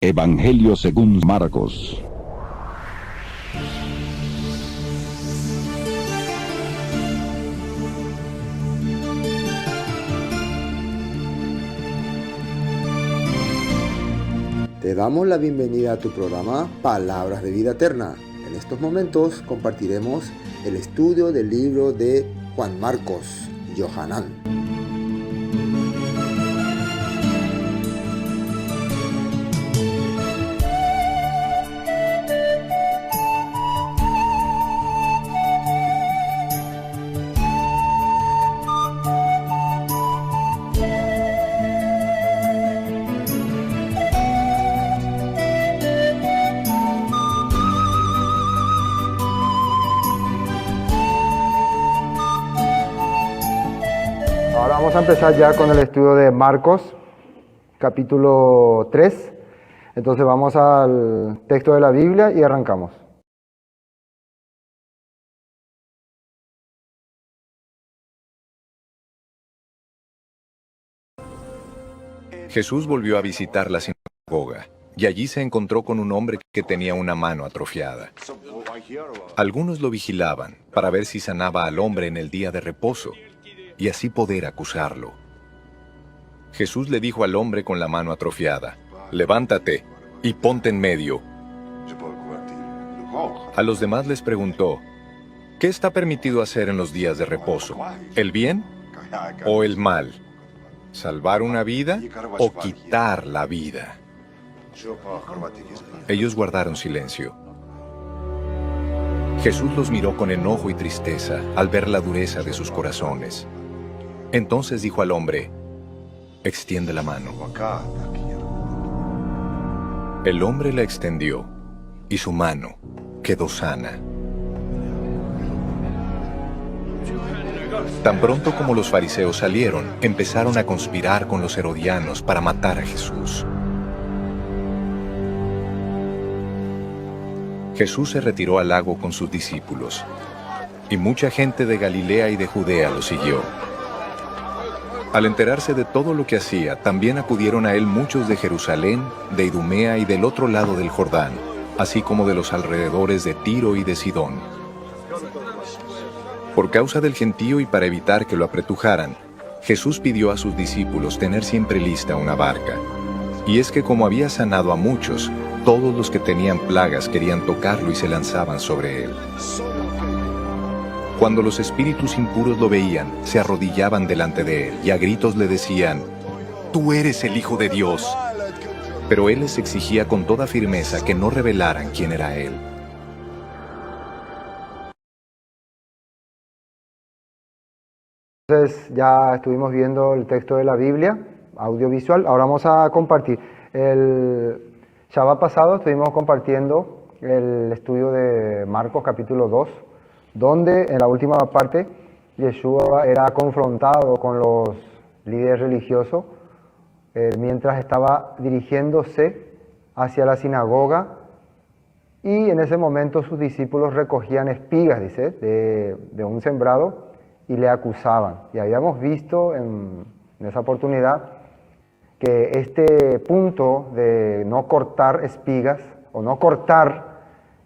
Evangelio según Marcos. Te damos la bienvenida a tu programa Palabras de Vida Eterna. En estos momentos compartiremos el estudio del libro de Juan Marcos, Yohanan. Ahora vamos a empezar ya con el estudio de Marcos, capítulo 3. Entonces vamos al texto de la Biblia y arrancamos. Jesús volvió a visitar la sinagoga, y allí se encontró con un hombre que tenía una mano atrofiada. Algunos lo vigilaban para ver si sanaba al hombre en el día de reposo, y así poder acusarlo. Jesús le dijo al hombre con la mano atrofiada: «Levántate y ponte en medio». A los demás les preguntó: «¿Qué está permitido hacer en los días de reposo? ¿El bien o el mal? ¿Salvar una vida o quitar la vida?». Ellos guardaron silencio. Jesús los miró con enojo y tristeza al ver la dureza de sus corazones. Entonces dijo al hombre: «Extiende la mano». El hombre la extendió, y su mano quedó sana. Tan pronto como los fariseos salieron, empezaron a conspirar con los herodianos para matar a Jesús. Jesús se retiró al lago con sus discípulos, y mucha gente de Galilea y de Judea lo siguió. Al enterarse de todo lo que hacía, también acudieron a él muchos de Jerusalén, de Idumea y del otro lado del Jordán, así como de los alrededores de Tiro y de Sidón. Por causa del gentío y para evitar que lo apretujaran, Jesús pidió a sus discípulos tener siempre lista una barca. Y es que como había sanado a muchos, todos los que tenían plagas querían tocarlo y se lanzaban sobre él. Cuando los espíritus impuros lo veían, se arrodillaban delante de él y a gritos le decían: «Tú eres el Hijo de Dios». Pero él les exigía con toda firmeza que no revelaran quién era él. Entonces ya estuvimos viendo el texto de la Biblia, audiovisual. Ahora vamos a compartir. El Shabbat pasado estuvimos compartiendo el estudio de Marcos capítulo 2, donde en la última parte Yeshua era confrontado con los líderes religiosos mientras estaba dirigiéndose hacia la sinagoga, y en ese momento sus discípulos recogían espigas, dice, de un sembrado y le acusaban. Y habíamos visto en esa oportunidad que este punto de no cortar espigas o no cortar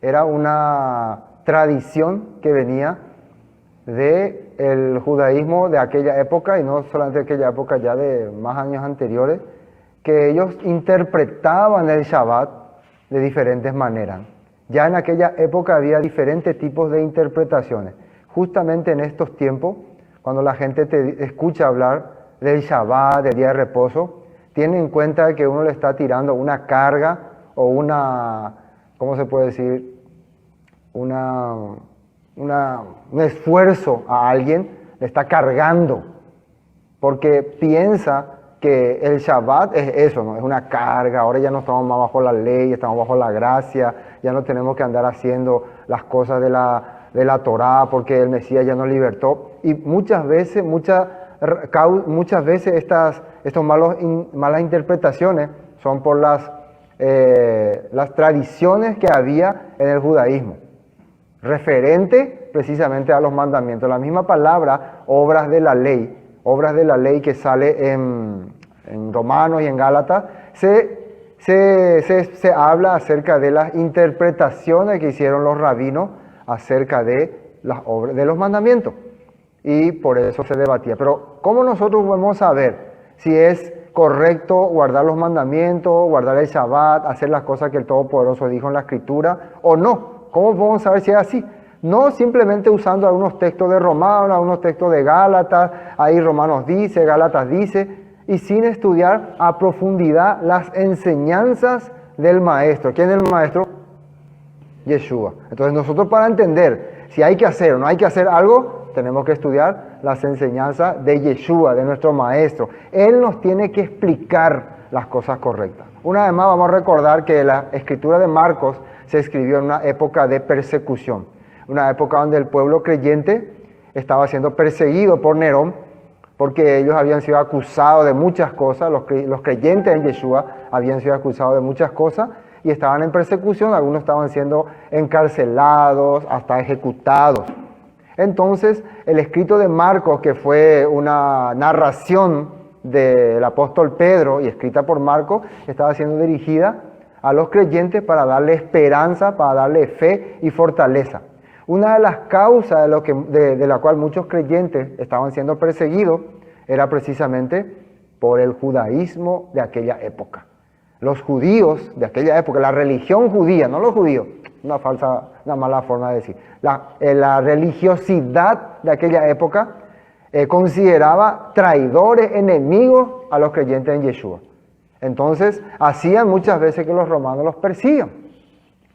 era una tradición que venía del judaísmo de aquella época, y no solamente de aquella época, ya de más años anteriores, que ellos interpretaban el Shabbat de diferentes maneras. Ya en aquella época había diferentes tipos de interpretaciones. Justamente en estos tiempos, cuando la gente te escucha hablar del Shabbat, del día de reposo, tiene en cuenta que uno le está tirando una carga o una, ¿cómo se puede decir?, un esfuerzo a alguien, le está cargando, porque piensa que el Shabbat es eso, ¿no? Es una carga. Ahora ya no estamos más bajo la ley, estamos bajo la gracia, ya no tenemos que andar haciendo las cosas de la Torá porque el Mesías ya nos libertó. Y muchas veces estos malas interpretaciones son por las tradiciones que había en el judaísmo, referente precisamente a los mandamientos. La misma palabra, obras de la ley que sale en Romanos y en Gálatas, se se habla acerca de las interpretaciones que hicieron los rabinos acerca de las obras, de los mandamientos. Y por eso se debatía. Pero ¿cómo nosotros podemos saber si es correcto guardar los mandamientos, guardar el Shabbat, hacer las cosas que el Todopoderoso dijo en la Escritura o no? ¿Cómo podemos saber si es así? No simplemente usando algunos textos de Romanos, algunos textos de Gálatas, ahí Romanos dice, Gálatas dice, y sin estudiar a profundidad las enseñanzas del Maestro. ¿Quién es el Maestro? Yeshua. Entonces nosotros, para entender si hay que hacer o no hay que hacer algo, tenemos que estudiar las enseñanzas de Yeshua, de nuestro Maestro. Él nos tiene que explicar las cosas correctas. Una vez más vamos a recordar que la escritura de Marcos se escribió en una época de persecución, una época donde el pueblo creyente estaba siendo perseguido por Nerón, porque ellos habían sido acusados de muchas cosas, los creyentes en Yeshua habían sido acusados de muchas cosas y estaban en persecución, algunos estaban siendo encarcelados, hasta ejecutados. Entonces, el escrito de Marcos, que fue una narración del apóstol Pedro y escrita por Marcos, estaba siendo dirigida a los creyentes para darle esperanza, para darle fe y fortaleza. Una de las causas de la cual muchos creyentes estaban siendo perseguidos era precisamente por el judaísmo de aquella época. Los judíos de aquella época, la religión judía, no los judíos, una mala forma de decir, la religiosidad de aquella época consideraba traidores, enemigos a los creyentes en Yeshua. Entonces, hacían muchas veces que los romanos los persigan.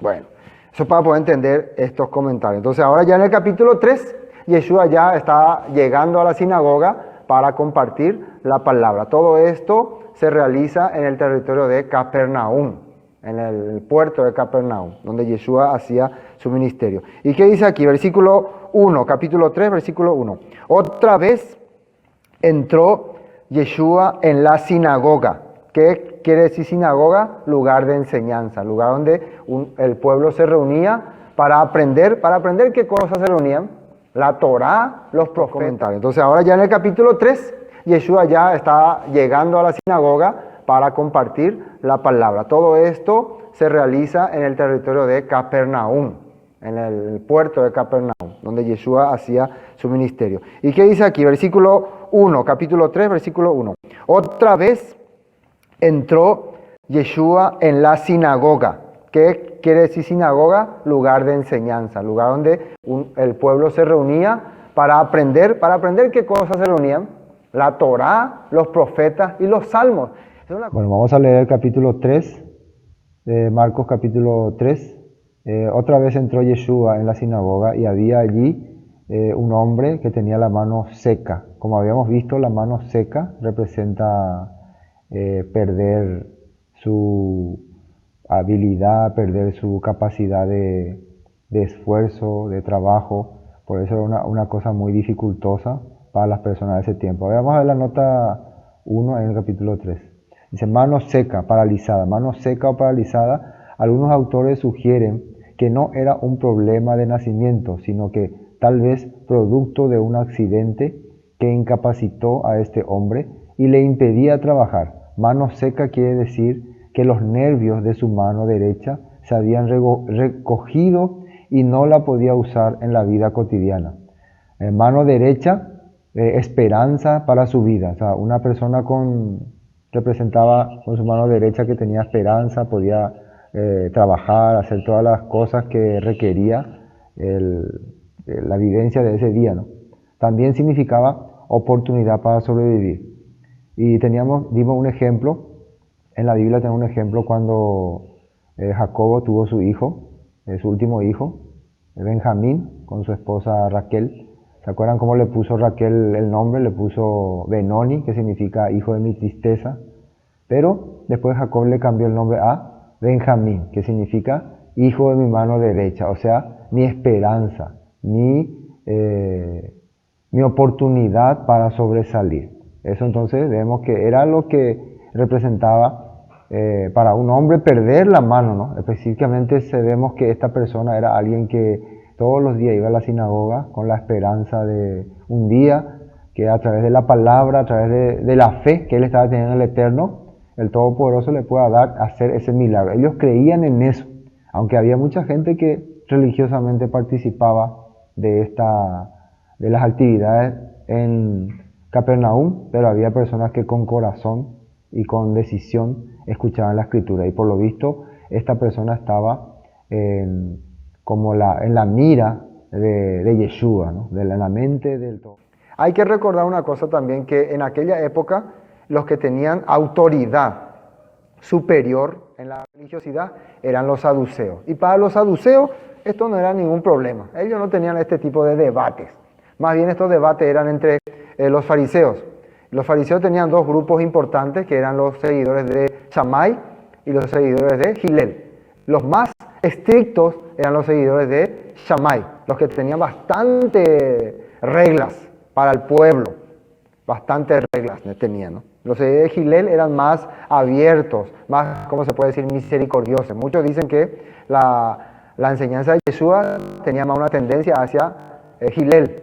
Bueno, eso para poder entender estos comentarios. Entonces, ahora ya en el capítulo 3, Yeshua ya está llegando a la sinagoga para compartir la palabra. Todo esto se realiza en el territorio de Capernaum, en el puerto de Capernaum, donde Yeshua hacía su ministerio. ¿Y qué dice aquí? Versículo 1, capítulo 3, versículo 1. Otra vez entró Yeshua en la sinagoga. ¿Qué quiere decir sinagoga? Lugar de enseñanza, lugar donde el pueblo se reunía para aprender. ¿Para aprender qué cosas se reunían? La Torá, los profetas. Entonces ahora ya en el capítulo 3, Yeshua ya está llegando a la sinagoga para compartir la palabra. Todo esto se realiza en el territorio de Capernaum, en el puerto de Capernaum, donde Yeshua hacía su ministerio. ¿Y qué dice aquí? Versículo 1, capítulo 3, versículo 1. Otra vez entró Yeshua en la sinagoga. ¿Qué quiere decir sinagoga? Lugar de enseñanza, lugar donde el pueblo se reunía para aprender. ¿Para aprender qué cosas se reunían? La Torá, los profetas y los salmos. Bueno, vamos a leer el capítulo 3 de Marcos, capítulo 3. Otra vez entró Yeshua en la sinagoga y había allí un hombre que tenía la mano seca. Como habíamos visto, la mano seca representa perder su habilidad, perder su capacidad de esfuerzo, de trabajo. Por eso era una cosa muy dificultosa para las personas de ese tiempo. Ahora vamos a ver la nota 1 en el capítulo 3. Dice mano seca, paralizada. Mano seca o paralizada, algunos autores sugieren que no era un problema de nacimiento, sino que tal vez producto de un accidente que incapacitó a este hombre y le impedía trabajar. Mano seca quiere decir que los nervios de su mano derecha se habían recogido y no la podía usar en la vida cotidiana. Mano derecha, esperanza para su vida. O sea, una persona representaba con su mano derecha que tenía esperanza, podía trabajar, hacer todas las cosas que requería la vivencia de ese día, ¿no? También significaba oportunidad para sobrevivir. Y dimos un ejemplo, en la Biblia tenemos un ejemplo cuando Jacobo tuvo su hijo, su último hijo, Benjamín, con su esposa Raquel. ¿Se acuerdan cómo le puso Raquel el nombre? Le puso Benoni, que significa hijo de mi tristeza. Pero después Jacob le cambió el nombre a Benjamín, que significa hijo de mi mano derecha, o sea, mi esperanza, mi oportunidad para sobresalir. Eso entonces vemos que era lo que representaba para un hombre perder la mano, ¿no? Específicamente vemos que esta persona era alguien que todos los días iba a la sinagoga con la esperanza de un día que a través de la palabra, a través de la fe que él estaba teniendo en el Eterno, el Todopoderoso le pueda dar a hacer ese milagro. Ellos creían en eso, aunque había mucha gente que religiosamente participaba de las actividades en Capernaum, pero había personas que con corazón y con decisión escuchaban la Escritura. Y por lo visto, esta persona estaba en la mira de Yeshua, ¿no? En la mente del todo. Hay que recordar una cosa también, que en aquella época los que tenían autoridad superior en la religiosidad eran los saduceos. Y para los saduceos esto no era ningún problema. Ellos no tenían este tipo de debates. Más bien estos debates eran entre los fariseos. Los fariseos tenían dos grupos importantes, que eran los seguidores de Shammai y los seguidores de Hillel. Los más estrictos eran los seguidores de Shammai, los que tenían bastantes reglas para el pueblo. Bastantes reglas tenían, ¿no? Los seguidores de Hillel eran más abiertos, más, ¿cómo se puede decir?, misericordiosos. Muchos dicen que la enseñanza de Yeshua tenía más una tendencia hacia Hillel.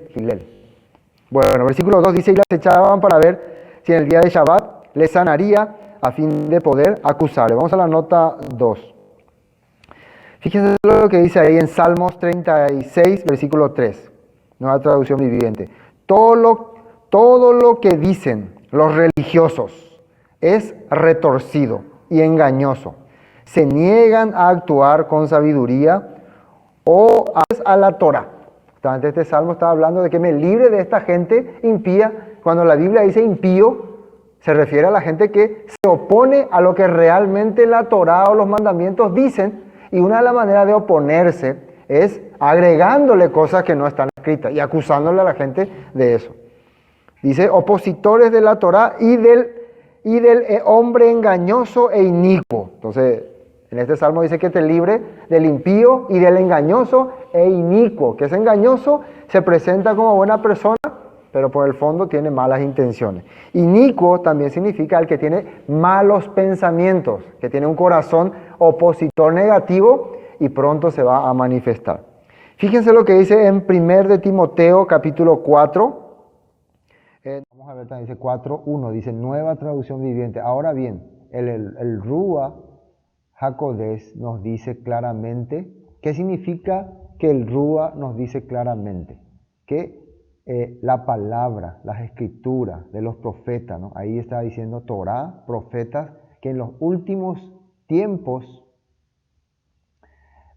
Bueno, versículo 2 dice: y las echaban para ver si en el día de Shabbat les sanaría a fin de poder acusarle. Vamos a la nota 2. Fíjense lo que dice ahí en Salmos 36, versículo 3, nueva traducción viviente. Todo lo que dicen los religiosos es retorcido y engañoso. Se niegan a actuar con sabiduría o a la Torah. Justamente este salmo está hablando de que me libre de esta gente impía. Cuando la Biblia dice impío, se refiere a la gente que se opone a lo que realmente la Torah o los mandamientos dicen. Y una de las maneras de oponerse es agregándole cosas que no están escritas y acusándole a la gente de eso. Dice, opositores de la Torah y del hombre engañoso e inicuo. Entonces, en este salmo dice que te libre del impío y del engañoso e inicuo. Que es engañoso, se presenta como buena persona, pero por el fondo tiene malas intenciones. Inicuo también significa el que tiene malos pensamientos, que tiene un corazón opositor negativo y pronto se va a manifestar. Fíjense lo que dice en 1 de Timoteo capítulo 4. Vamos a ver también, dice 4.1, dice nueva traducción viviente. Ahora bien, el Rúa HaKodesh nos dice claramente, ¿qué significa que el Rúa nos dice claramente? Que la palabra, las escrituras de los profetas, ¿no? Ahí está diciendo Torah, profetas, que en los últimos tiempos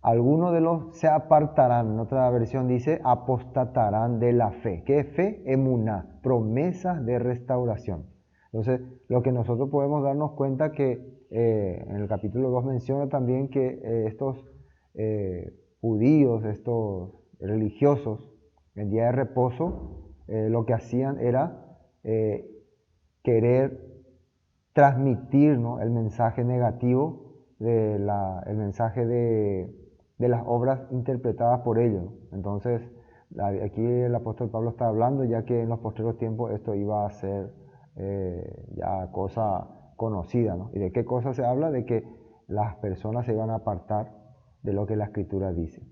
algunos de los se apartarán. En otra versión dice apostatarán de la fe. ¿Qué es fe? Emuná, promesas de restauración. Entonces, lo que nosotros podemos darnos cuenta que en el capítulo 2 menciona también que estos judíos, estos religiosos, el día de reposo, lo que hacían era querer transmitir, ¿no?, el mensaje negativo, el mensaje de las obras interpretadas por ellos. Entonces, aquí el apóstol Pablo está hablando ya que en los posteriores tiempos esto iba a ser ya cosa conocida, ¿no? ¿Y de qué cosa se habla? De que las personas se iban a apartar de lo que la Escritura dice.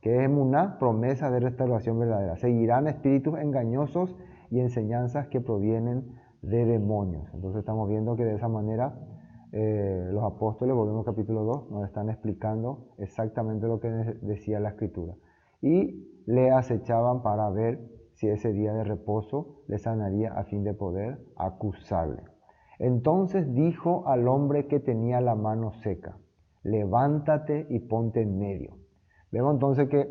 Que es emuná, promesa de restauración verdadera. Seguirán espíritus engañosos y enseñanzas que provienen de demonios. Entonces estamos viendo que de esa manera los apóstoles, volvemos al capítulo 2, nos están explicando exactamente lo que decía la Escritura. Y le acechaban para ver si ese día de reposo le sanaría a fin de poder acusarle. Entonces dijo al hombre que tenía la mano seca, levántate y ponte en medio. Vemos entonces que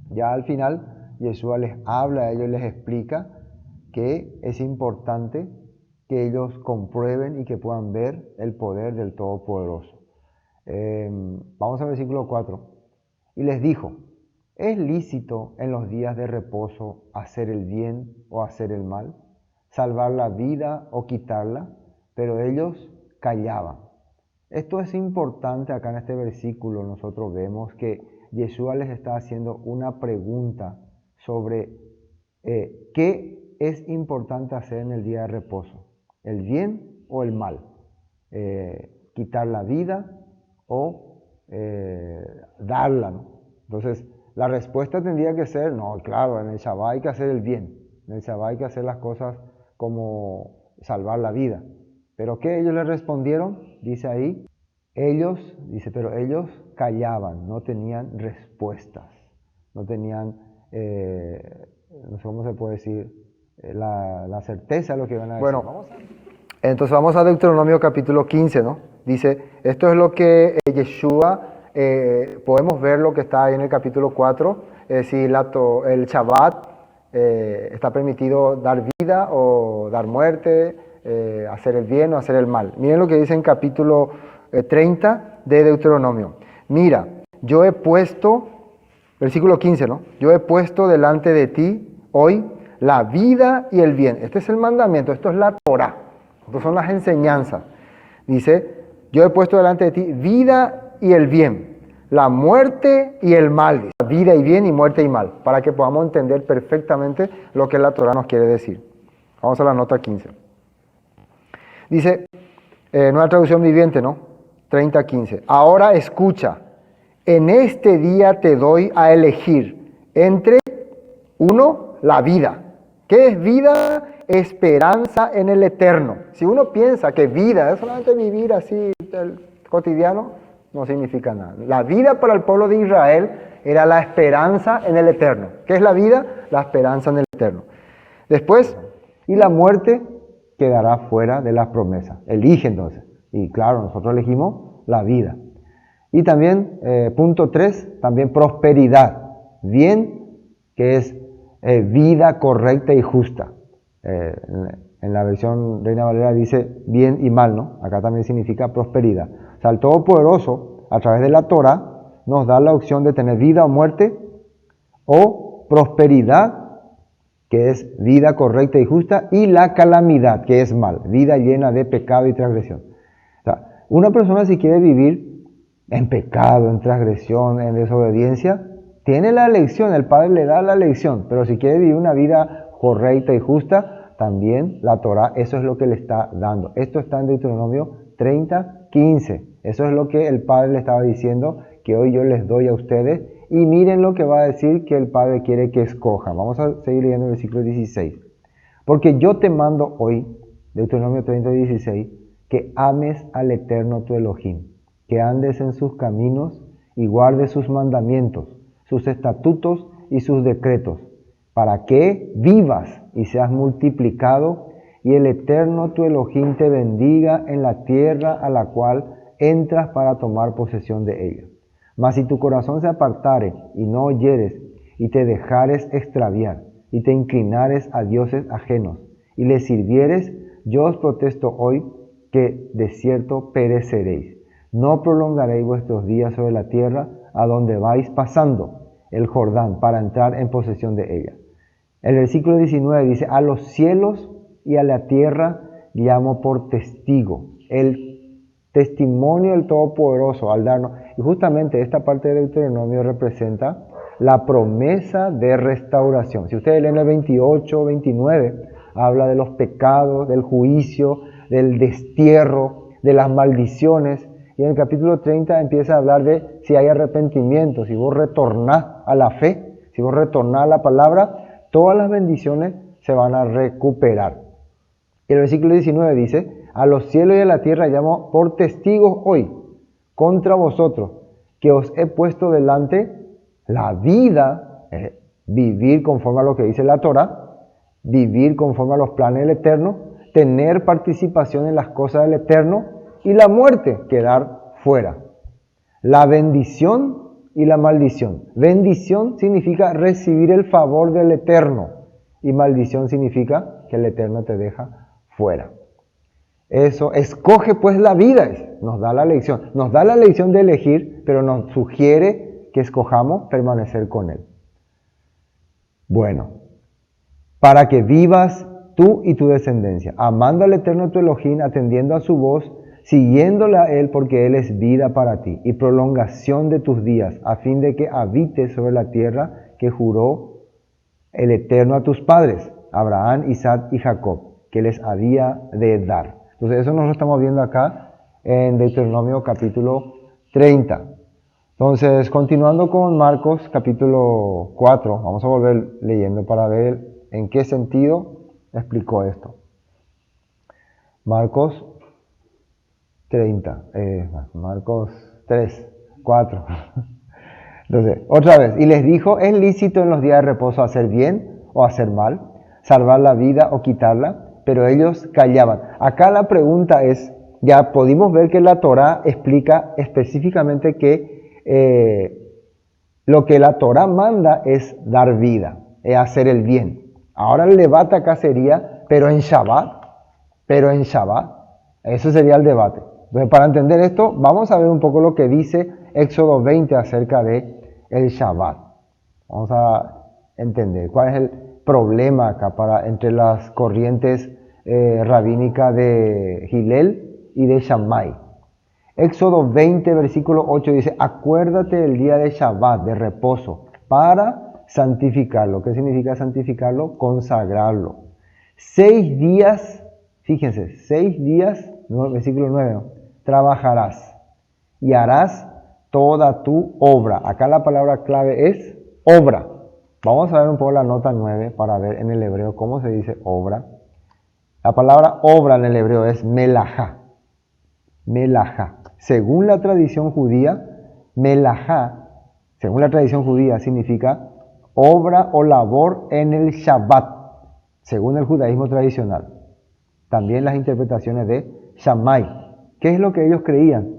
ya al final Yeshua les habla a ellos y les explica que es importante que ellos comprueben y que puedan ver el poder del Todopoderoso. Vamos al versículo 4. Y les dijo, ¿es lícito en los días de reposo hacer el bien o hacer el mal? ¿Salvar la vida o quitarla? Pero ellos callaban. Esto es importante acá en este versículo. Nosotros vemos que Yeshua les está haciendo una pregunta sobre qué es importante hacer en el día de reposo. ¿El bien o el mal? ¿Quitar la vida o darla, ¿no? Entonces, la respuesta tendría que ser, no, claro, en el Shabbat hay que hacer el bien. En el Shabbat hay que hacer las cosas como salvar la vida. ¿Pero qué ellos le respondieron? Dice ahí, pero ellos callaban, no tenían respuestas, no tenían, no sé cómo se puede decir, la certeza de lo que iban a decir. Bueno, entonces vamos a Deuteronomio capítulo 15, ¿no? Dice, esto es lo que Yeshua, podemos ver lo que está ahí en el capítulo 4, si el Shabbat está permitido dar vida o dar muerte, hacer el bien o hacer el mal. Miren lo que dice en capítulo 30 de Deuteronomio. Mira, yo he puesto, versículo 15, ¿no? Yo he puesto delante de ti hoy la vida y el bien. Este es el mandamiento, esto es la Torah, estas son las enseñanzas. Dice, yo he puesto delante de ti vida y el bien, la muerte y el mal. Dice, vida y bien y muerte y mal, para que podamos entender perfectamente lo que la Torah nos quiere decir. Vamos a la nota 15. Dice, nueva traducción viviente, ¿no? 30:15. Ahora escucha, en este día te doy a elegir entre, uno, la vida. ¿Qué es vida? Esperanza en el eterno. Si uno piensa que vida es solamente vivir así, el cotidiano, no significa nada. La vida para el pueblo de Israel era la esperanza en el eterno. ¿Qué es la vida? La esperanza en el eterno. Después, y la muerte quedará fuera de las promesas. Elige entonces. Y claro, nosotros elegimos la vida. Y también, punto 3, también prosperidad. Bien, que es vida correcta y justa. En la versión Reina Valera dice bien y mal, ¿no? Acá también significa prosperidad. O sea, el Todopoderoso, a través de la Torah, nos da la opción de tener vida o muerte, o prosperidad, que es vida correcta y justa, y la calamidad, que es mal, vida llena de pecado y transgresión. O sea, una persona si quiere vivir en pecado, en transgresión, en desobediencia, tiene la elección, el Padre le da la elección, pero si quiere vivir una vida correcta y justa, también la Torah, eso es lo que le está dando. Esto está en Deuteronomio 30:15. Eso es lo que el Padre le estaba diciendo, que hoy yo les doy a ustedes. Y miren lo que va a decir que el Padre quiere que escojan. Vamos a seguir leyendo el versículo 16. Porque yo te mando hoy, Deuteronomio 30:16, que ames al Eterno tu Elohim, que andes en sus caminos y guardes sus mandamientos, sus estatutos y sus decretos, para que vivas y seas multiplicado, y el Eterno tu Elohim te bendiga en la tierra a la cual entras para tomar posesión de ella. Mas si tu corazón se apartare y no oyeres, y te dejares extraviar, y te inclinares a dioses ajenos, y les sirvieres, yo os protesto hoy que de cierto pereceréis. No prolongaréis vuestros días sobre la tierra a donde vais pasando el Jordán para entrar en posesión de ella. El versículo 19 dice, a los cielos y a la tierra llamo por testigo. El testimonio del Todopoderoso al darnos. Y justamente esta parte de Deuteronomio representa la promesa de restauración. Si ustedes leen el 28, 29, habla de los pecados, del juicio, del destierro, de las maldiciones. Y en el capítulo 30 empieza a hablar de si hay arrepentimiento, si vos retornás a la fe, si vos retornás a la palabra, todas las bendiciones se van a recuperar. Y el versículo 19 dice, a los cielos y a la tierra llamo por testigos hoy contra vosotros, que os he puesto delante la vida, vivir conforme a lo que dice la Torah, vivir conforme a los planes del Eterno, tener participación en las cosas del Eterno, y la muerte, quedar fuera. La bendición y la maldición. Bendición significa recibir el favor del Eterno, y maldición significa que el Eterno te deja fuera. Eso, escoge pues la vida, nos da la lección. Nos da la lección de elegir, pero nos sugiere que escojamos permanecer con Él. Bueno, para que vivas tú y tu descendencia, amando al Eterno tu Elohim, atendiendo a su voz, siguiéndole a Él, porque Él es vida para ti y prolongación de tus días, a fin de que habites sobre la tierra que juró el Eterno a tus padres, Abraham, Isaac y Jacob, que les había de dar. Entonces eso nos lo estamos viendo acá en Deuteronomio capítulo 30. Entonces, continuando con Marcos capítulo 4, vamos a volver leyendo para ver en qué sentido explicó esto. Marcos 30. Marcos 3, 4. Entonces, otra vez. Y les dijo, ¿es lícito en los días de reposo hacer bien o hacer mal? ¿Salvar la vida o quitarla? Pero ellos callaban. Acá la pregunta es, ya pudimos ver que la Torá explica específicamente que lo que la Torá manda es dar vida, es hacer el bien. Ahora el debate acá sería, pero en Shabbat. Eso sería el debate. Entonces, para entender esto, vamos a ver un poco lo que dice Éxodo 20 acerca de el Shabbat. Vamos a entender cuál es el problema acá entre las corrientes rabínicas de Hillel y de Shammai. Éxodo 20, versículo 8 dice, acuérdate del día de Shabbat, de reposo, para santificarlo. ¿Qué significa santificarlo? Consagrarlo. 6 días, fíjense, 6 días, versículo 9, ¿no? Trabajarás y harás toda tu obra. Acá la palabra clave es obra. Vamos a ver un poco la nota 9 para ver en el hebreo cómo se dice obra. La palabra obra en el hebreo es melajá. Melajá. Según la tradición judía, melajá, según la tradición judía, significa obra o labor en el Shabbat, según el judaísmo tradicional. También las interpretaciones de Shammai. ¿Qué es lo que ellos creían?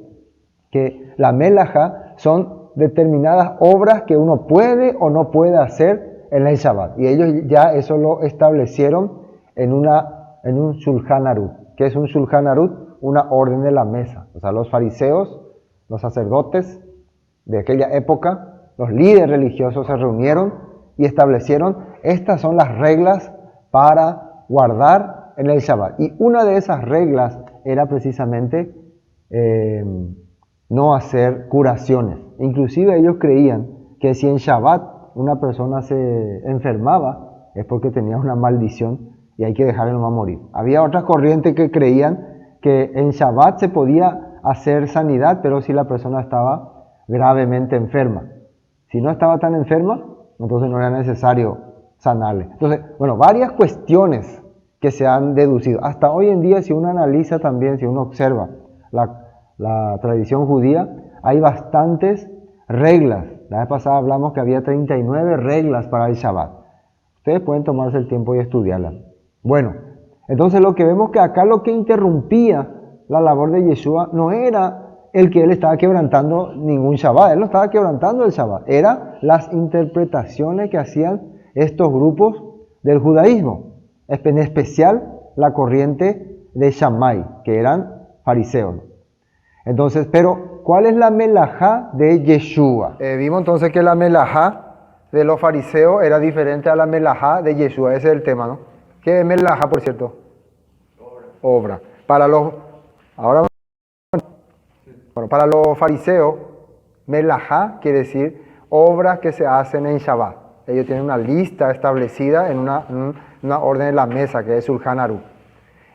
Que la melajá son determinadas obras que uno puede o no puede hacer en el Shabbat. Y ellos ya eso lo establecieron en un Shulchan Aruch. ¿Qué es un Shulchan Aruch? Una orden de la mesa. O sea, los fariseos, los sacerdotes de aquella época, los líderes religiosos se reunieron y establecieron, estas son las reglas para guardar en el Shabbat. Y una de esas reglas era precisamente no hacer curaciones. Inclusive ellos creían que si en Shabbat una persona se enfermaba es porque tenía una maldición y hay que dejarlo nomás morir. Había otras corrientes que creían que en Shabbat se podía hacer sanidad, pero si la persona estaba gravemente enferma. Si no estaba tan enferma, entonces no era necesario sanarle. Entonces, bueno, varias cuestiones que se han deducido. Hasta hoy en día, si uno analiza también, si uno observa la tradición judía, hay bastantes reglas. La vez pasada hablamos que había 39 reglas para el Shabbat. Ustedes pueden tomarse el tiempo y estudiarlas. Bueno, entonces lo que vemos que acá lo que interrumpía la labor de Yeshua no era el que él estaba quebrantando ningún Shabbat. Él no estaba quebrantando el Shabbat. Eran las interpretaciones que hacían estos grupos del judaísmo. En especial la corriente de Shammai, que eran fariseos. Entonces, pero, ¿cuál es la melajá de Yeshua? Vimos entonces que la melajá de los fariseos era diferente a la melajá de Yeshua. Ese es el tema, ¿no? ¿Qué es melajá, por cierto? Obra. Para los fariseos, melajá quiere decir obras que se hacen en Shabbat. Ellos tienen una lista establecida en una orden de la mesa, que es Shulchan Aruch.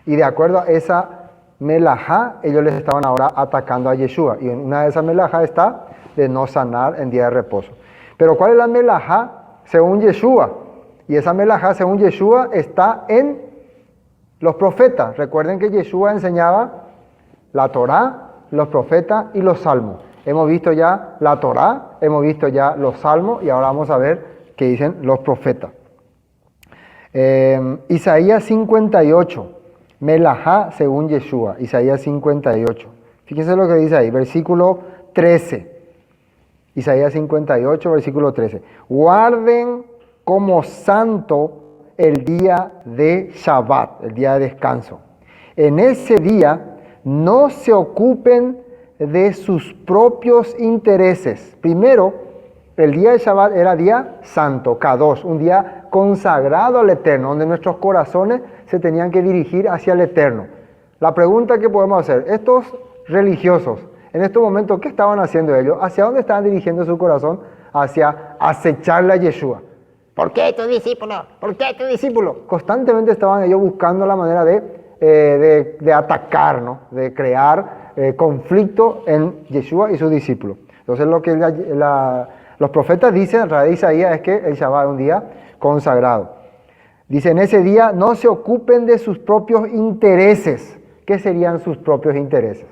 Y de acuerdo a esa melajá, ellos les estaban ahora atacando a Yeshua. Y en una de esas melajá está de no sanar en día de reposo. Pero ¿cuál es la melajá según Yeshua? Y esa melajá según Yeshua está en los profetas. Recuerden que Yeshua enseñaba la Torá, los profetas y los salmos. Hemos visto ya la Torá, hemos visto ya los salmos y ahora vamos a ver qué dicen los profetas. Isaías 58, melajá según Yeshua, Isaías 58. Fíjense lo que dice ahí, versículo 13. Isaías 58, versículo 13. Guarden como santo el día de Shabbat, el día de descanso. En ese día no se ocupen de sus propios intereses. Primero, el día de Shabbat era día santo, Kadosh, un día consagrado al Eterno, donde nuestros corazones se tenían que dirigir hacia el Eterno. La pregunta que podemos hacer, estos religiosos, en estos momentos, ¿qué estaban haciendo ellos? ¿Hacia dónde estaban dirigiendo su corazón? Hacia acecharle a Yeshua. ¿Por qué tu discípulo? ¿Por qué tu discípulo? Constantemente estaban ellos buscando la manera de atacar, ¿no? De crear conflicto en Yeshua y sus discípulos. Entonces lo que los profetas dicen a través de Isaías es que el Shabbat es un día consagrado. Dice, en ese día no se ocupen de sus propios intereses. ¿Qué serían sus propios intereses?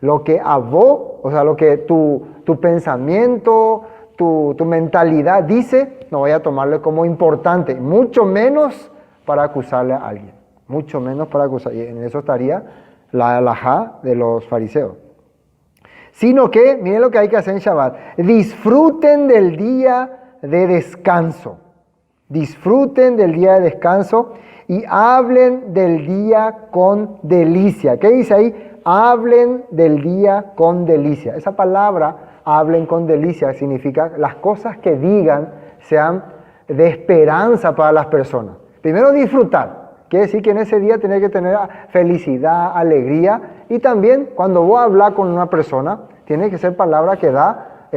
Lo que a vos, o sea, lo que tu pensamiento, tu mentalidad dice, no voy a tomarle como importante, mucho menos para acusarle a alguien, mucho menos para acusar. Y en eso estaría la halajá de los fariseos. Sino que, miren lo que hay que hacer en Shabbat, disfruten del día de descanso. Disfruten del día de descanso y hablen del día con delicia. ¿Qué dice ahí? Hablen del día con delicia. Esa palabra, hablen con delicia, significa las cosas que digan sean de esperanza para las personas. Primero disfrutar. Quiere decir que en ese día tenés que tener felicidad, alegría. Y también cuando vos hablas con una persona, tiene que ser palabra que da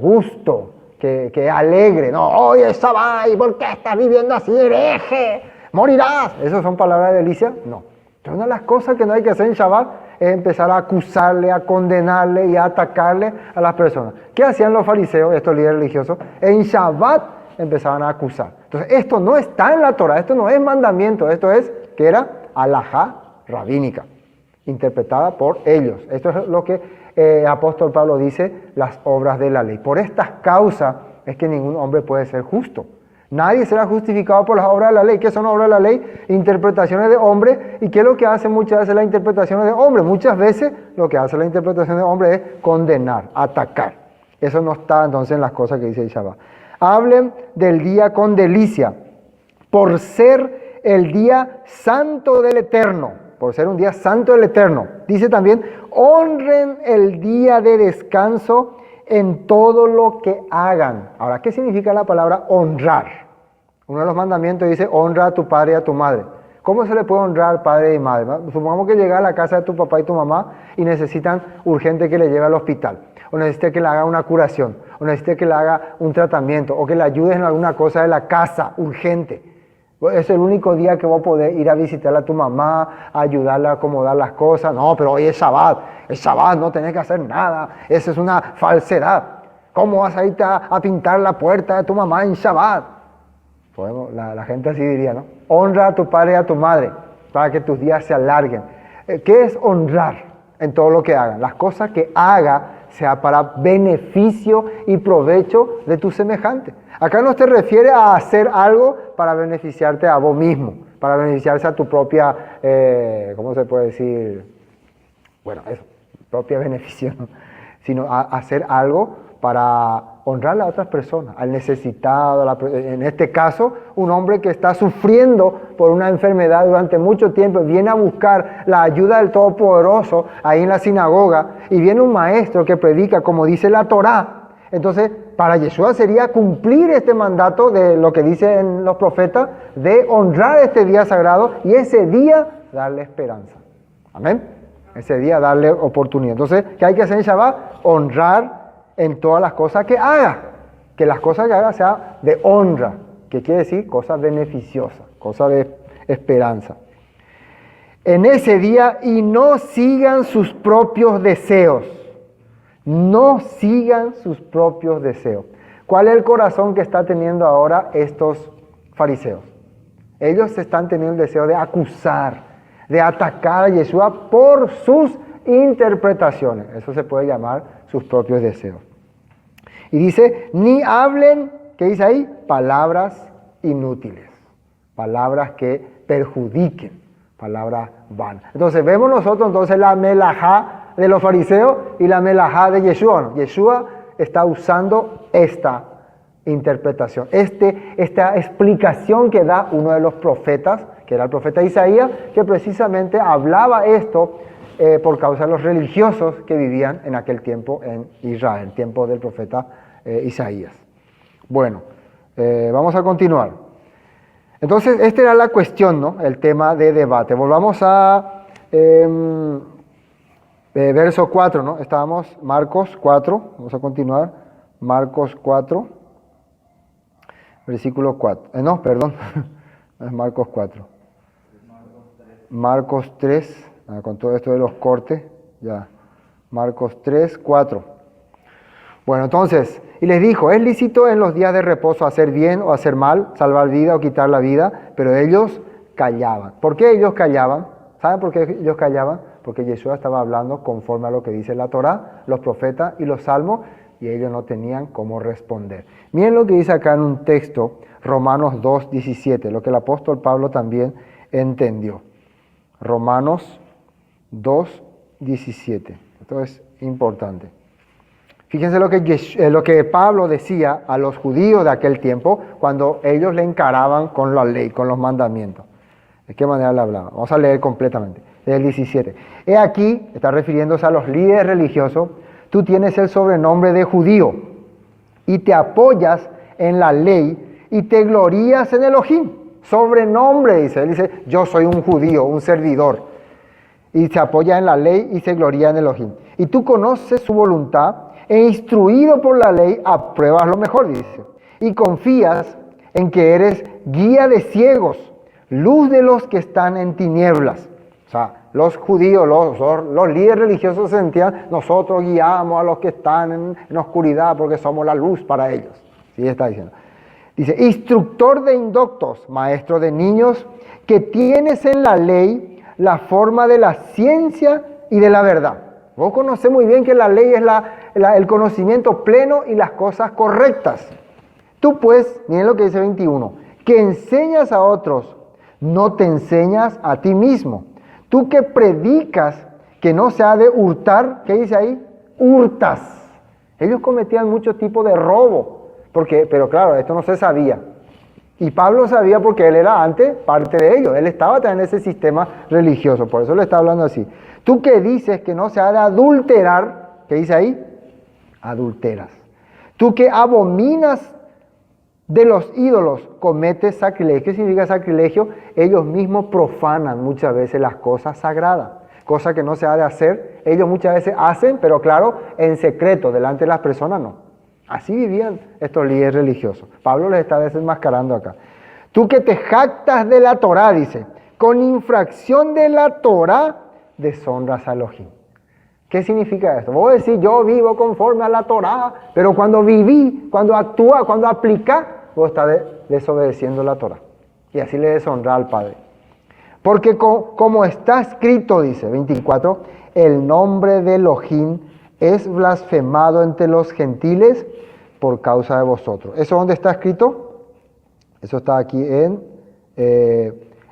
gusto, que es alegre. No, oye, Sabai, ¿por qué estás viviendo así, hereje? Morirás. ¿Esas son palabras de delicia? No. Entonces, una de las cosas que no hay que hacer en Shabbat es empezar a acusarle, a condenarle y a atacarle a las personas. ¿Qué hacían los fariseos, estos líderes religiosos? En Shabbat empezaban a acusar. Entonces, esto no está en la Torah, esto no es mandamiento, esto es, que era halajá rabínica, interpretada por ellos. Esto es lo que apóstol Pablo dice, las obras de la ley. Por estas causas es que ningún hombre puede ser justo. Nadie será justificado por las obras de la ley. ¿Qué son obras de la ley? Interpretaciones de hombre. ¿Y qué es lo que hace muchas veces las interpretaciones de hombre? Muchas veces lo que hace la interpretación de hombre es condenar, atacar. Eso no está entonces en las cosas que dice el Shabbat. Hablen del día con delicia, por ser el día santo del Eterno, por ser un día santo del Eterno. Dice también, honren el día de descanso en todo lo que hagan. Ahora, ¿qué significa la palabra honrar? Uno de los mandamientos dice, honra a tu padre y a tu madre. ¿Cómo se le puede honrar padre y madre? Supongamos que llega a la casa de tu papá y tu mamá y necesitan urgente que le lleve al hospital, o necesita que le haga una curación, o necesita que le haga un tratamiento, o que le ayudes en alguna cosa de la casa, urgente. Es el único día que vos podés ir a visitar a tu mamá, a ayudarla a acomodar las cosas. No, pero hoy es Shabbat, no tenés que hacer nada, esa es una falsedad. ¿Cómo vas a irte a pintar la puerta de tu mamá en Shabbat? Bueno, la gente así diría, ¿no? Honra a tu padre y a tu madre para que tus días se alarguen. ¿Qué es honrar en todo lo que hagan? Las cosas que haga sea para beneficio y provecho de tu semejante. Acá no te refiere a hacer algo para beneficiarte a vos mismo, para beneficiarse a tu propia, ¿cómo se puede decir? Bueno, eso, propia beneficio, ¿no? Sino a hacer algo para honrar a otras personas, al necesitado, en este caso, un hombre que está sufriendo por una enfermedad durante mucho tiempo, viene a buscar la ayuda del Todopoderoso ahí en la sinagoga, y viene un maestro que predica como dice la Torá. Entonces, para Yeshua sería cumplir este mandato de lo que dicen los profetas, de honrar este día sagrado y ese día darle esperanza. Amén. Ese día darle oportunidad. Entonces, ¿qué hay que hacer en Shabbat? Honrar en todas las cosas que haga. Que las cosas que haga sean de honra. Que quiere decir cosas beneficiosas, cosas de esperanza. En ese día, y no sigan sus propios deseos. No sigan sus propios deseos. ¿Cuál es el corazón que está teniendo ahora estos fariseos? Ellos están teniendo el deseo de acusar, de atacar a Yeshua por sus interpretaciones. Eso se puede llamar sus propios deseos. Y dice, ni hablen, ¿qué dice ahí? Palabras inútiles, palabras que perjudiquen, palabras vanas. Entonces vemos nosotros entonces la melajá de los fariseos y la melajá de Yeshua. ¿No? Yeshua está usando esta interpretación, esta explicación que da uno de los profetas, que era el profeta Isaías, que precisamente hablaba esto por causa de los religiosos que vivían en aquel tiempo en Israel, el tiempo del profeta Isaías. Bueno, vamos a continuar. Entonces, esta era la cuestión, ¿no? El tema de debate. Volvamos a verso 4, ¿no? Estábamos Marcos 4, vamos a continuar. Marcos 4, versículo 4. No, perdón, es Marcos 4. Marcos 3, con todo esto de los cortes, ya. Marcos 3, 4. Bueno, entonces, y les dijo, es lícito en los días de reposo hacer bien o hacer mal, salvar vida o quitar la vida, pero ellos callaban. ¿Por qué ellos callaban? ¿Saben por qué ellos callaban? porque Yeshua estaba hablando conforme a lo que dice la Torá, los profetas y los salmos, y ellos no tenían cómo responder. Miren lo que dice acá en un texto, Romanos 2:17, lo que el apóstol Pablo también entendió. Romanos 2:17. Esto es importante. Fíjense lo que Pablo decía a los judíos de aquel tiempo cuando ellos le encaraban con la ley, con los mandamientos. ¿De qué manera le hablaba? Vamos a leer completamente. Del 17. He aquí, está refiriéndose a los líderes religiosos, tú tienes el sobrenombre de judío y te apoyas en la ley y te glorías en Elohim. Sobrenombre, dice. Él dice, yo soy un judío, un servidor. Y se apoya en la ley y se gloria en Elohim. Y tú conoces su voluntad e instruido por la ley apruebas lo mejor, dice. Y confías en que eres guía de ciegos, luz de los que están en tinieblas. O sea, los judíos, los líderes religiosos sentían, nosotros guiamos a los que están en oscuridad porque somos la luz para ellos. Sí, está diciendo. Dice, instructor de indoctos, maestro de niños, que tienes en la ley la forma de la ciencia y de la verdad. Vos conocés muy bien que la ley es el conocimiento pleno y las cosas correctas. Tú pues, miren lo que dice 21, que enseñas a otros, no te enseñas a ti mismo. Tú que predicas que no se ha de hurtar, ¿qué dice ahí? Hurtas. Ellos cometían muchos tipos de robo, pero claro, esto no se sabía. Y Pablo sabía porque él era antes parte de ellos, él estaba también en ese sistema religioso, por eso le está hablando así. Tú que dices que no se ha de adulterar, ¿qué dice ahí? Adulteras. Tú que abominas de los ídolos, cometes sacrilegio. ¿Qué significa sacrilegio? Ellos mismos profanan muchas veces las cosas sagradas, cosas que no se ha de hacer. Ellos muchas veces hacen, pero claro, en secreto, delante de las personas no. Así vivían estos líderes religiosos. Pablo les está desenmascarando acá. Tú que te jactas de la Torá, dice, con infracción de la Torá, deshonras a Elohim. ¿Qué significa esto? Vos decís, yo vivo conforme a la Torá, pero cuando viví, cuando actúa, cuando aplica, vos estás desobedeciendo la Torá. Y así le deshonra al Padre. Porque como está escrito, dice 24, el nombre de Elohim es blasfemado entre los gentiles por causa de vosotros. ¿Eso dónde está escrito? Eso está aquí en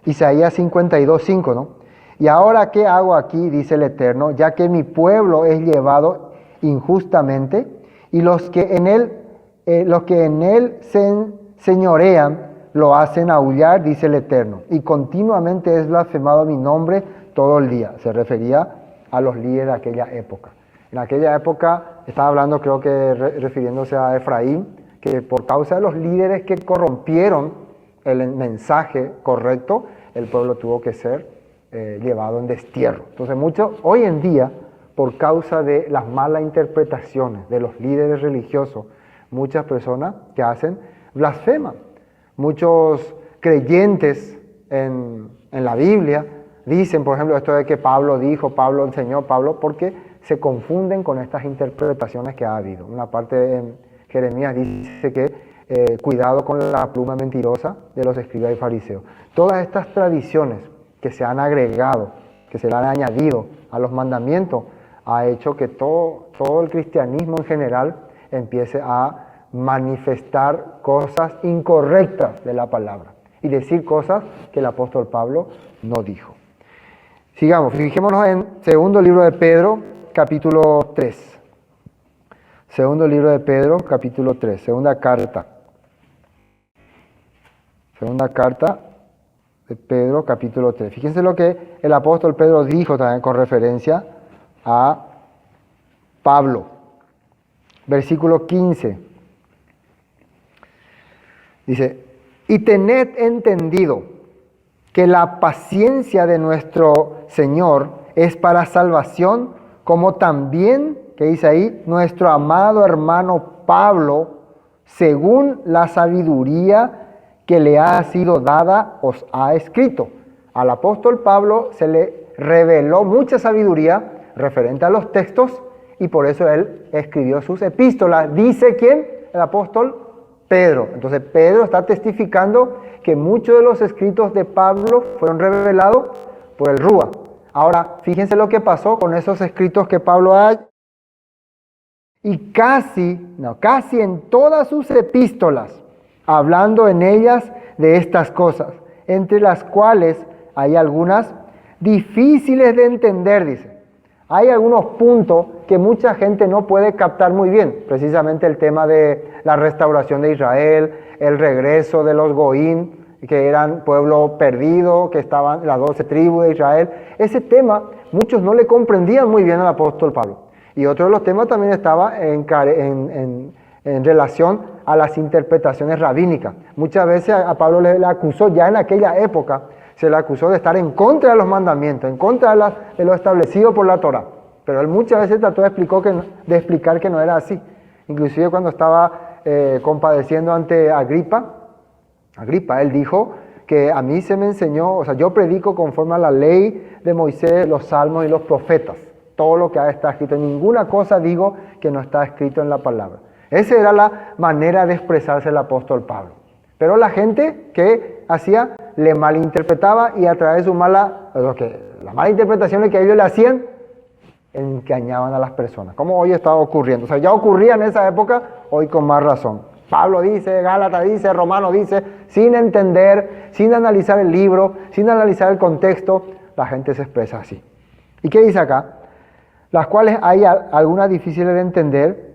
Isaías 52:5, ¿no? Y ahora, ¿qué hago aquí? Dice el Eterno, ya que mi pueblo es llevado injustamente y los que en él se señorean lo hacen aullar, dice el Eterno, y continuamente es blasfemado mi nombre todo el día. Se refería a los líderes de aquella época. En aquella época estaba hablando, creo que refiriéndose a Efraín, que por causa de los líderes que corrompieron el mensaje correcto, el pueblo tuvo que ser llevado en destierro. Entonces hoy en día, por causa de las malas interpretaciones de los líderes religiosos, muchas personas que hacen blasfeman. Muchos creyentes en la Biblia dicen, por ejemplo, esto de que Pablo dijo, Pablo enseñó, porque se confunden con estas interpretaciones que ha habido. Una parte en Jeremías dice que cuidado con la pluma mentirosa de los escribas y fariseos. Todas estas tradiciones que se han agregado, que se le han añadido a los mandamientos, ha hecho que todo el cristianismo en general empiece a manifestar cosas incorrectas de la palabra y decir cosas que el apóstol Pablo no dijo. Sigamos, fijémonos en segundo libro de Pedro, capítulo 3. Segundo libro de Pedro, capítulo 3, segunda carta. Segunda carta de Pedro, capítulo 3. Fíjense lo que el apóstol Pedro dijo también con referencia a Pablo. Versículo 15. Dice, y tened entendido que la paciencia de nuestro Señor es para salvación, como también, que dice ahí, nuestro amado hermano Pablo, según la sabiduría que le ha sido dada, os ha escrito. Al apóstol Pablo se le reveló mucha sabiduría referente a los textos y por eso él escribió sus epístolas. ¿Dice quién? El apóstol Pedro. Entonces Pedro está testificando que muchos de los escritos de Pablo fueron revelados por el Rúa. Ahora, fíjense lo que pasó con esos escritos que Pablo ha... Y casi en todas sus epístolas, hablando en ellas de estas cosas, entre las cuales hay algunas difíciles de entender, dice. Hay algunos puntos que mucha gente no puede captar muy bien, precisamente el tema de la restauración de Israel, el regreso de los Goín, que eran pueblo perdido, que estaban las 12 tribus de Israel. Ese tema muchos no le comprendían muy bien al apóstol Pablo. Y otro de los temas también estaba en relación a las interpretaciones rabínicas. Muchas veces a Pablo le acusó, ya en aquella época, se le acusó de estar en contra de los mandamientos, en contra de lo establecido por la Torá. Pero él muchas veces trató de explicar que no era así. Inclusive cuando estaba compadeciendo ante Agripa, él dijo que a mí se me enseñó, o sea, yo predico conforme a la ley de Moisés, los salmos y los profetas. Todo lo que está escrito, ninguna cosa digo que no está escrito en la palabra. Esa era la manera de expresarse el apóstol Pablo. Pero la gente que hacía, le malinterpretaba y a través de su la mala interpretación que ellos le hacían, engañaban a las personas. Como hoy está ocurriendo. O sea, ya ocurría en esa época, hoy con más razón. Pablo dice, Gálatas dice, Romano dice, sin entender, sin analizar el libro, sin analizar el contexto, la gente se expresa así. ¿Y qué dice acá? Las cuales hay algunas difíciles de entender,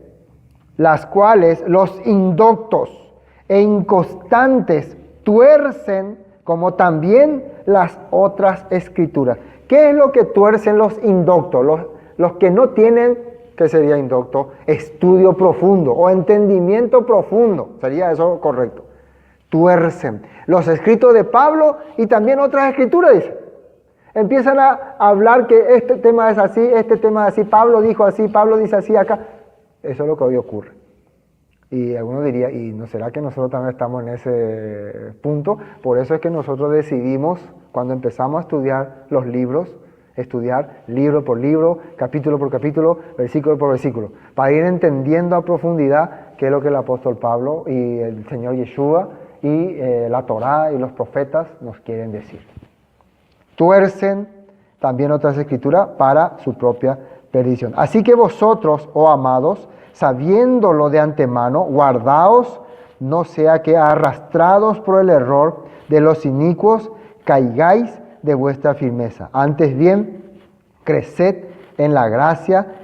las cuales los indoctos e inconstantes tuercen, como también las otras escrituras. ¿Qué es lo que tuercen los indoctos? Los que no tienen, ¿qué sería indocto? Estudio profundo o entendimiento profundo, sería eso correcto. Tuercen los escritos de Pablo y también otras escrituras, dice. Empiezan a hablar que este tema es así, este tema es así, Pablo dijo así, Pablo dice así acá. Eso es lo que hoy ocurre. Y algunos dirían, ¿y no será que nosotros también estamos en ese punto? Por eso es que nosotros decidimos, cuando empezamos a estudiar los libros, estudiar libro por libro, capítulo por capítulo, versículo por versículo, para ir entendiendo a profundidad qué es lo que el apóstol Pablo y el Señor Yeshua y la Torá y los profetas nos quieren decir. Tuercen también otras escrituras para su propia perdición. Así que vosotros, oh amados, sabiéndolo de antemano, guardaos, no sea que arrastrados por el error de los inicuos, caigáis de vuestra firmeza. Antes bien, creced en la gracia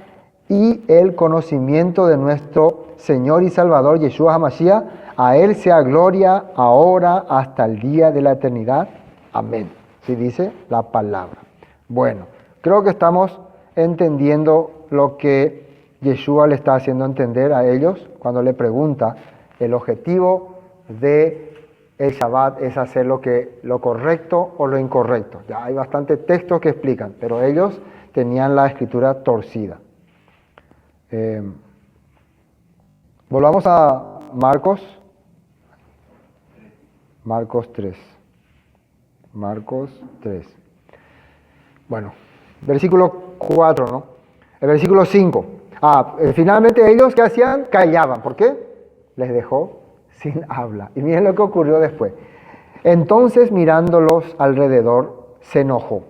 y el conocimiento de nuestro Señor y Salvador, Yeshua HaMashiach. A Él sea gloria ahora hasta el día de la eternidad. Amén. Así dice la palabra. Bueno, creo que estamos entendiendo lo que Yeshua le está haciendo entender a ellos cuando le pregunta. El objetivo de el Shabbat es hacer lo correcto o lo incorrecto. Ya hay bastantes textos que explican, pero ellos tenían la escritura torcida. Volvamos a Marcos 3. Marcos 3. Bueno, versículo 4, ¿no? El versículo 5. Finalmente ellos, ¿qué hacían? Callaban. ¿Por qué? Les dejó sin habla. Y miren lo que ocurrió después. Entonces, mirándolos alrededor, se enojó,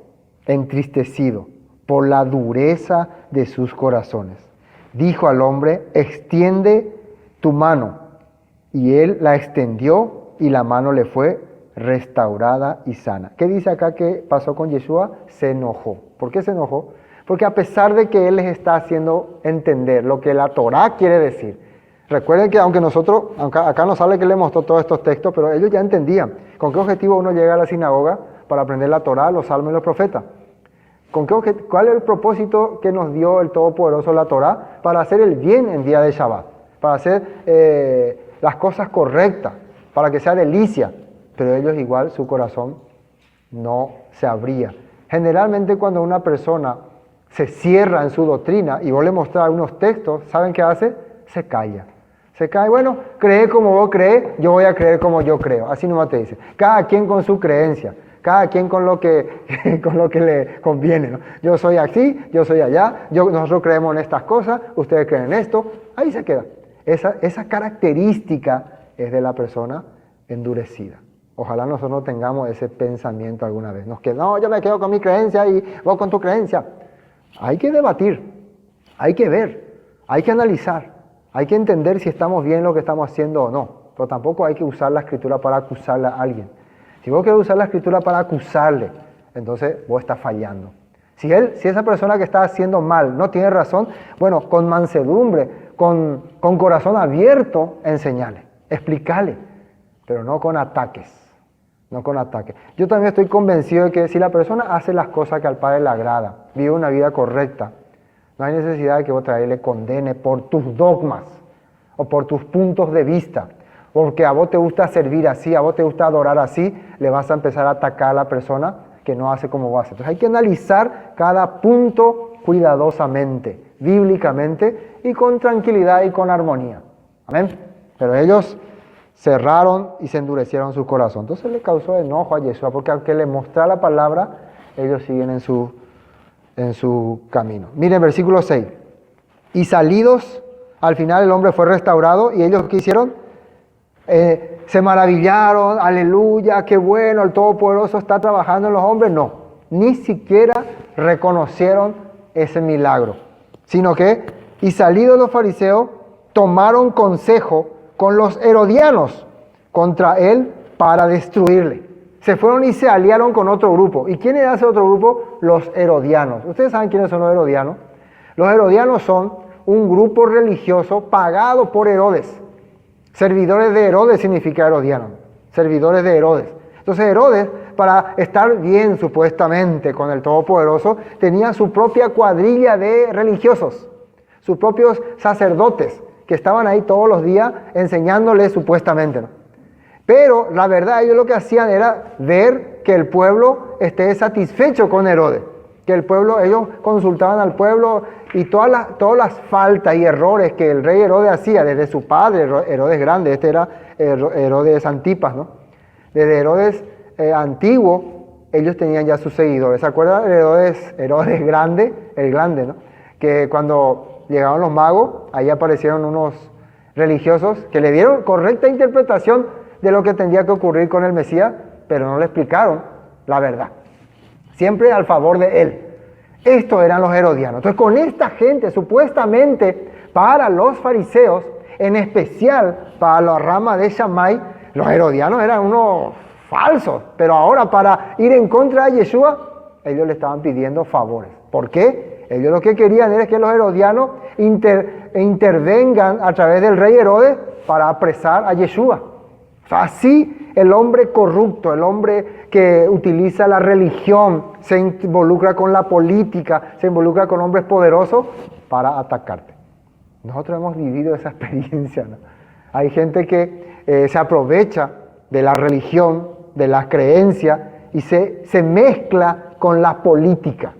entristecido por la dureza de sus corazones. Dijo al hombre, extiende tu mano. Y él la extendió y la mano le fue restaurada y sana. ¿Qué dice acá que pasó con Yeshua? Se enojó. ¿Por qué se enojó? Porque a pesar de que él les está haciendo entender lo que la Torá quiere decir, recuerden que aunque acá nos sale que le mostró todos estos textos, pero ellos ya entendían con qué objetivo uno llega a la sinagoga para aprender la Torá, los salmos y los profetas. ¿Cuál es el propósito que nos dio el Todopoderoso, la Torá? Para hacer el bien en día de Shabbat, para hacer las cosas correctas, para que sea delicia. Pero ellos igual, su corazón no se abría. Generalmente cuando una persona se cierra en su doctrina y vos le mostrás unos textos, ¿saben qué hace? Se calla. Se cae, bueno, cree como vos crees, yo voy a creer como yo creo. Así nomás te dice. Cada quien con su creencia, cada quien con lo que le conviene, ¿no? Yo soy así, yo soy allá, nosotros creemos en estas cosas, ustedes creen en esto. Ahí se queda. Esa característica es de la persona endurecida. Ojalá nosotros no tengamos ese pensamiento alguna vez. No, yo me quedo con mi creencia y vos con tu creencia. Hay que debatir, hay que ver, hay que analizar, hay que entender si estamos bien lo que estamos haciendo o no. Pero tampoco hay que usar la escritura para acusarle a alguien. Si vos querés usar la escritura para acusarle, entonces vos estás fallando. Si esa persona que está haciendo mal no tiene razón, bueno, con mansedumbre, con corazón abierto, enseñale, explícale, pero no con ataques. No con ataques. Yo también estoy convencido de que si la persona hace las cosas que al Padre le agrada, vive una vida correcta, no hay necesidad de que otra vez le condene por tus dogmas o por tus puntos de vista. Porque a vos te gusta servir así, a vos te gusta adorar así, le vas a empezar a atacar a la persona que no hace como vos haces. Entonces hay que analizar cada punto cuidadosamente, bíblicamente y con tranquilidad y con armonía. Amén. Pero ellos cerraron y se endurecieron su corazón. Entonces le causó enojo a Yeshua, porque aunque le mostrara la palabra, ellos siguen en su camino. Miren versículo 6. Y salidos, al final el hombre fue restaurado y ellos ¿qué hicieron? Se maravillaron, aleluya, qué bueno, el Todopoderoso está trabajando en los hombres. No, ni siquiera reconocieron ese milagro, sino que, y salidos los fariseos, tomaron consejo con los herodianos contra él para destruirle. Se fueron y se aliaron con otro grupo. ¿Y quién era ese otro grupo? Los herodianos. ¿Ustedes saben quiénes son los herodianos? Los herodianos son un grupo religioso pagado por Herodes. Servidores de Herodes significa herodiano. Servidores de Herodes. Entonces Herodes, para estar bien supuestamente con el Todopoderoso, tenía su propia cuadrilla de religiosos, sus propios sacerdotes, que estaban ahí todos los días enseñándoles supuestamente, ¿no? Pero la verdad ellos lo que hacían era ver que el pueblo esté satisfecho con Herodes, que el pueblo, ellos consultaban al pueblo y todas las faltas y errores que el rey Herodes hacía desde su padre, Herodes grande, este era Herodes Antipas, ¿no? Desde Herodes antiguo, ellos tenían ya sus seguidores. ¿Se acuerdan de Herodes grande? El grande, ¿no? Que cuando llegaron los magos, ahí aparecieron unos religiosos que le dieron correcta interpretación de lo que tendría que ocurrir con el Mesías, pero no le explicaron la verdad. Siempre al favor de él. Estos eran los herodianos. Entonces, con esta gente, supuestamente para los fariseos, en especial para la rama de Shammai, los herodianos eran unos falsos. Pero ahora, para ir en contra de Yeshua, ellos le estaban pidiendo favores. ¿Por qué? Ellos lo que querían era que los herodianos intervengan a través del rey Herodes para apresar a Yeshua. O sea, así el hombre corrupto, el hombre que utiliza la religión, se involucra con la política, se involucra con hombres poderosos para atacarte. Nosotros hemos vivido esa experiencia, ¿no? Hay gente que se aprovecha de la religión, de la creencia y se mezcla con la política,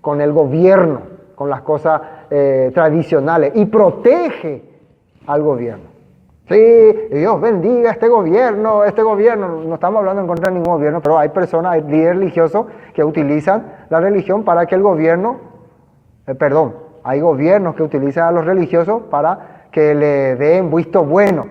con el gobierno, con las cosas tradicionales y protege al gobierno. Sí, Dios bendiga este gobierno, no estamos hablando en contra de ningún gobierno, pero hay personas, hay líderes religiosos que utilizan la religión para que el gobierno, hay gobiernos que utilizan a los religiosos para que le den visto bueno.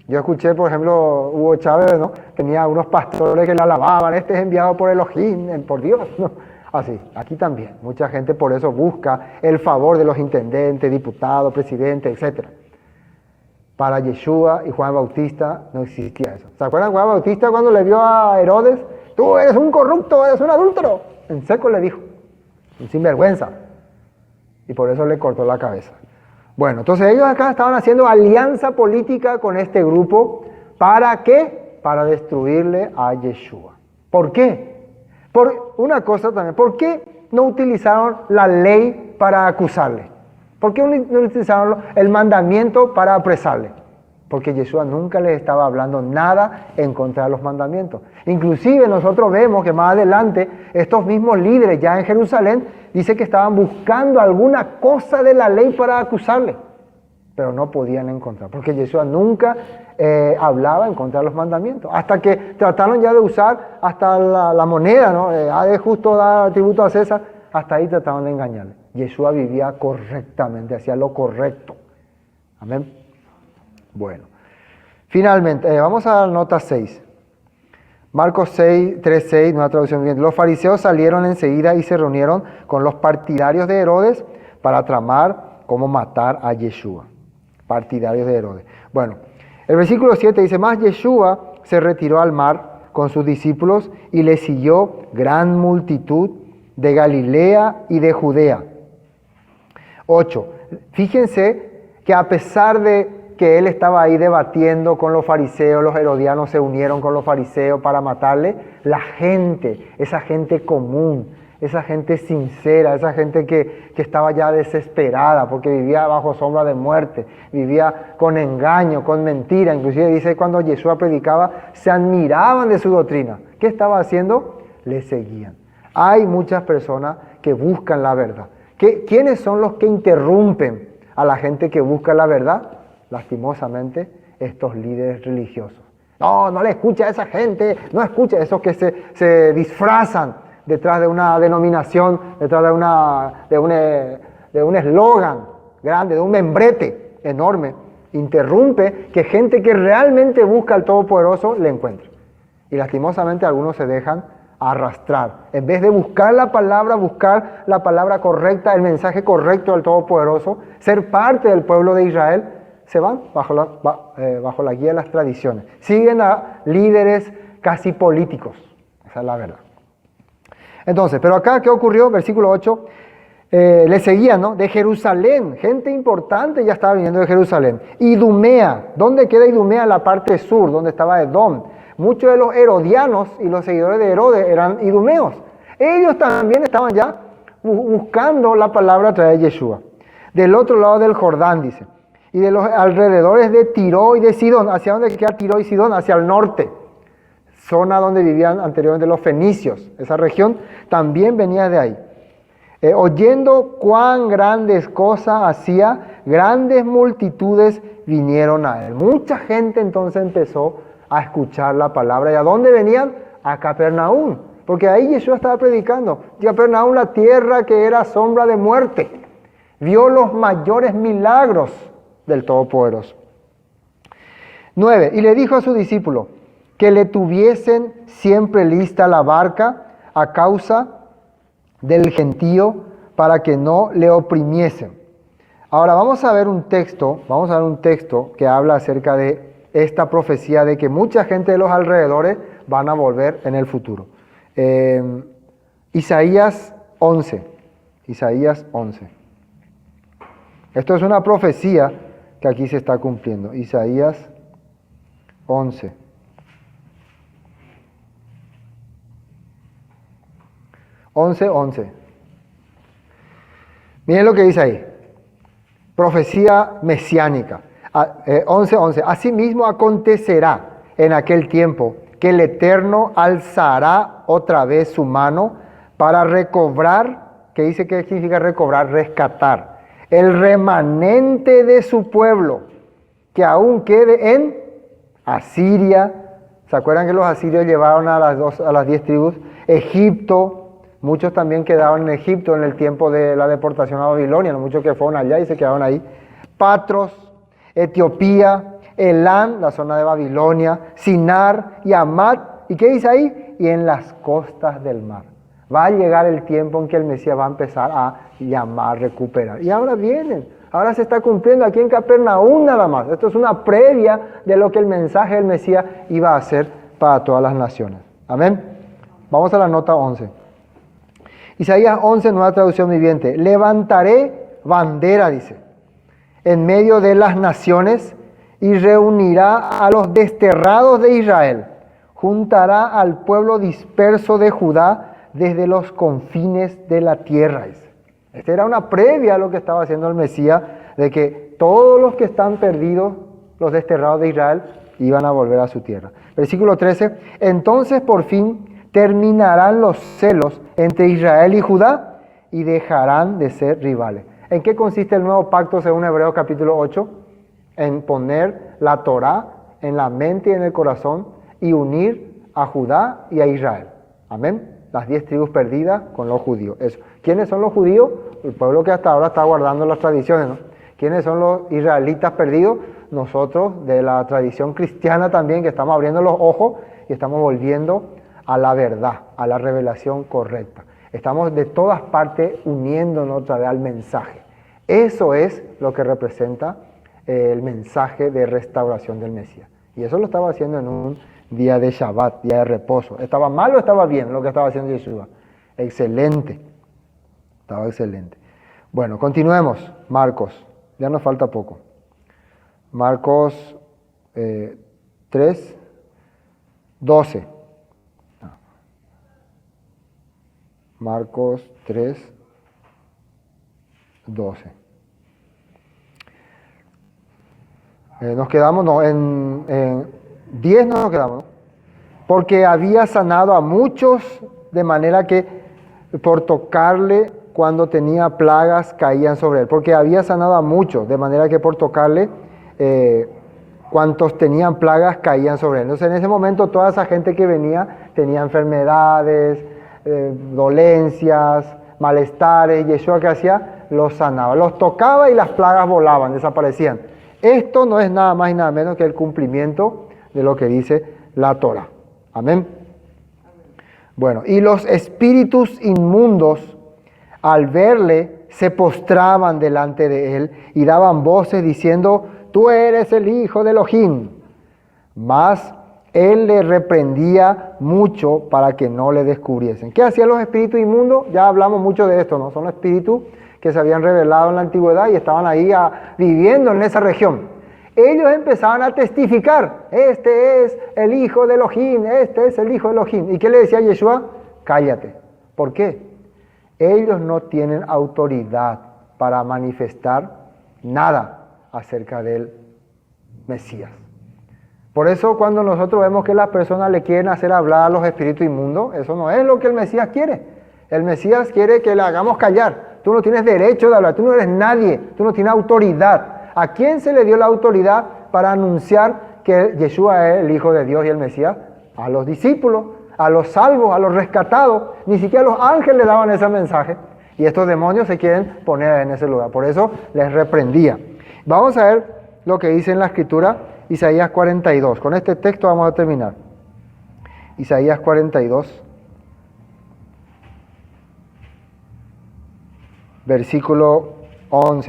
Yo escuché, por ejemplo, Hugo Chávez, ¿no? Tenía unos pastores que le alababan, este es enviado por Elohim, por Dios, ¿no? Así, aquí también. Mucha gente por eso busca el favor de los intendentes, diputados, presidentes, etc. Para Yeshua y Juan Bautista no existía eso. ¿Se acuerdan Juan Bautista cuando le vio a Herodes? Tú eres un corrupto, eres un adúltero. En seco le dijo, un sinvergüenza. Y por eso le cortó la cabeza. Bueno, entonces ellos acá estaban haciendo alianza política con este grupo. ¿Para qué? Para destruirle a Yeshua. ¿Por qué? Por una cosa también, ¿por qué no utilizaron la ley para acusarle? ¿Por qué no utilizaron el mandamiento para apresarle? Porque Yeshua nunca les estaba hablando nada en contra de los mandamientos. Inclusive nosotros vemos que más adelante estos mismos líderes ya en Jerusalén dice que estaban buscando alguna cosa de la ley para acusarle, pero no podían encontrar, porque Yeshua nunca hablaba en contra de los mandamientos, hasta que trataron ya de usar hasta la moneda, ¿no? Es justo dar tributo a César, hasta ahí trataron de engañarle. Yeshua vivía correctamente, hacía lo correcto. Amén. Bueno, finalmente, vamos a la nota 6. Marcos 3:6, nueva traducción viviente. Los fariseos salieron enseguida y se reunieron con los partidarios de Herodes para tramar cómo matar a Yeshua. Partidarios de Herodes. Bueno, el versículo 7 dice, más Yeshua se retiró al mar con sus discípulos y le siguió gran multitud de Galilea y de Judea. 8. Fíjense que a pesar de que él estaba ahí debatiendo con los fariseos, los herodianos se unieron con los fariseos para matarle, la gente, esa gente común, esa gente sincera, esa gente que estaba ya desesperada porque vivía bajo sombra de muerte, vivía con engaño, con mentira. Inclusive dice cuando Yeshua predicaba, se admiraban de su doctrina. ¿Qué estaba haciendo? Le seguían. Hay muchas personas que buscan la verdad. ¿Quiénes son los que interrumpen a la gente que busca la verdad? Lastimosamente, estos líderes religiosos. No le escucha a esa gente, no escucha a esos que se disfrazan detrás de una denominación, detrás de un eslogan grande, de un membrete enorme. Interrumpe que gente que realmente busca al Todopoderoso le encuentre. Y lastimosamente algunos se dejan arrastrar. En vez de buscar la palabra correcta, el mensaje correcto del Todopoderoso, ser parte del pueblo de Israel, se van bajo la guía de las tradiciones. Siguen a líderes casi políticos. Esa es la verdad. Entonces, pero acá, ¿qué ocurrió? Versículo 8. Le seguían, ¿no? De Jerusalén. Gente importante ya estaba viniendo de Jerusalén. Idumea. ¿Dónde queda Idumea? La parte sur, donde estaba Edom. Muchos de los herodianos y los seguidores de Herodes eran idumeos. Ellos también estaban ya buscando la palabra a través de Yeshua. Del otro lado del Jordán, dice. Y de los alrededores de Tiro y de Sidón. ¿Hacia dónde queda Tiro y Sidón? Hacia el norte. Zona donde vivían anteriormente los fenicios. Esa región también venía de ahí. Oyendo cuán grandes cosas hacía, grandes multitudes vinieron a él. Mucha gente entonces empezó a escuchar la palabra. ¿Y a dónde venían? A Capernaum. Porque ahí Yeshua estaba predicando. Capernaum, la tierra que era sombra de muerte. Vio los mayores milagros del Todopoderoso. 9. Y le dijo a su discípulo que le tuviesen siempre lista la barca a causa del gentío para que no le oprimiesen. Ahora vamos a ver un texto que habla acerca de esta profecía de que mucha gente de los alrededores van a volver en el futuro. Isaías 11. Esto es una profecía que aquí se está cumpliendo. Isaías 11. Miren lo que dice ahí. Profecía mesiánica. 11. Asimismo acontecerá en aquel tiempo que el Eterno alzará otra vez su mano para recobrar, ¿qué dice que significa recobrar? Rescatar. El remanente de su pueblo que aún quede en Asiria. ¿Se acuerdan que los asirios llevaron a las 10 tribus? Egipto. Muchos también quedaron en Egipto en el tiempo de la deportación a Babilonia. No muchos que fueron allá y se quedaron ahí. Patros, Etiopía, Elán, la zona de Babilonia, Sinar y Amat. ¿Y qué dice ahí? Y en las costas del mar. Va a llegar el tiempo en que el Mesías va a empezar a llamar, recuperar. Y ahora vienen. Ahora se está cumpliendo aquí en Capernaum nada más. Esto es una previa de lo que el mensaje del Mesías iba a hacer para todas las naciones. Amén. Vamos a la nota 11. Isaías 11, nueva traducción viviente. Levantaré bandera, dice, en medio de las naciones y reunirá a los desterrados de Israel. Juntará al pueblo disperso de Judá desde los confines de la tierra. Dice. Esta era una previa a lo que estaba haciendo el Mesías, de que todos los que están perdidos, los desterrados de Israel, iban a volver a su tierra. Versículo 13. Entonces por fin terminarán los celos entre Israel y Judá y dejarán de ser rivales. ¿En qué consiste el nuevo pacto según Hebreos capítulo 8? En poner la Torá en la mente y en el corazón y unir a Judá y a Israel. Amén. Las 10 tribus perdidas con los judíos. Eso. ¿Quiénes son los judíos? El pueblo que hasta ahora está guardando las tradiciones, ¿no? ¿Quiénes son los israelitas perdidos? nosotros de la tradición cristiana también, que estamos abriendo los ojos y estamos volviendo a la verdad, a la revelación correcta. Estamos de todas partes uniéndonos otra vez al mensaje. Eso es lo que representa el mensaje de restauración del Mesías. Y eso lo estaba haciendo en un día de Shabbat, día de reposo. ¿Estaba mal o estaba bien lo que estaba haciendo Yeshua? Excelente. Estaba excelente. Bueno, continuemos. Marcos. Ya nos falta poco. Marcos 3, 12. Marcos 3, 12. Nos quedamos, no, en 10 no nos quedamos, ¿no? Porque había sanado a muchos, de manera que por tocarle, cuando tenía plagas, caían sobre él. Porque había sanado a muchos, de manera que por tocarle, cuantos tenían plagas, caían sobre él. Entonces, en ese momento, toda esa gente que venía tenía enfermedades, dolencias, malestares. Yeshua, ¿qué hacía? Los sanaba, los tocaba y las plagas volaban, desaparecían. Esto no es nada más y nada menos que el cumplimiento de lo que dice la Torah. Amén. Bueno, y los espíritus inmundos, al verle, se postraban delante de él y daban voces diciendo: tú eres el Hijo de Elohim. Mas él le reprendía mucho para que no le descubriesen. ¿Qué hacían los espíritus inmundos? Ya hablamos mucho de esto, ¿no? Son los espíritus que se habían revelado en la antigüedad y estaban ahí viviendo en esa región. Ellos empezaban a testificar: este es el Hijo de Elohim, este es el Hijo de Elohim. ¿Y qué le decía Yeshua? Cállate. ¿Por qué? Ellos no tienen autoridad para manifestar nada acerca del Mesías. Por eso cuando nosotros vemos que las personas le quieren hacer hablar a los espíritus inmundos, eso no es lo que el Mesías quiere. El Mesías quiere que le hagamos callar. Tú no tienes derecho de hablar, tú no eres nadie, tú no tienes autoridad. ¿A quién se le dio la autoridad para anunciar que Yeshua es el Hijo de Dios y el Mesías? A los discípulos, a los salvos, a los rescatados. Ni siquiera los ángeles le daban ese mensaje. Y estos demonios se quieren poner en ese lugar. Por eso les reprendía. Vamos a ver lo que dice en la Escritura, Isaías 42. Con este texto vamos a terminar. Isaías 42. Versículo 1.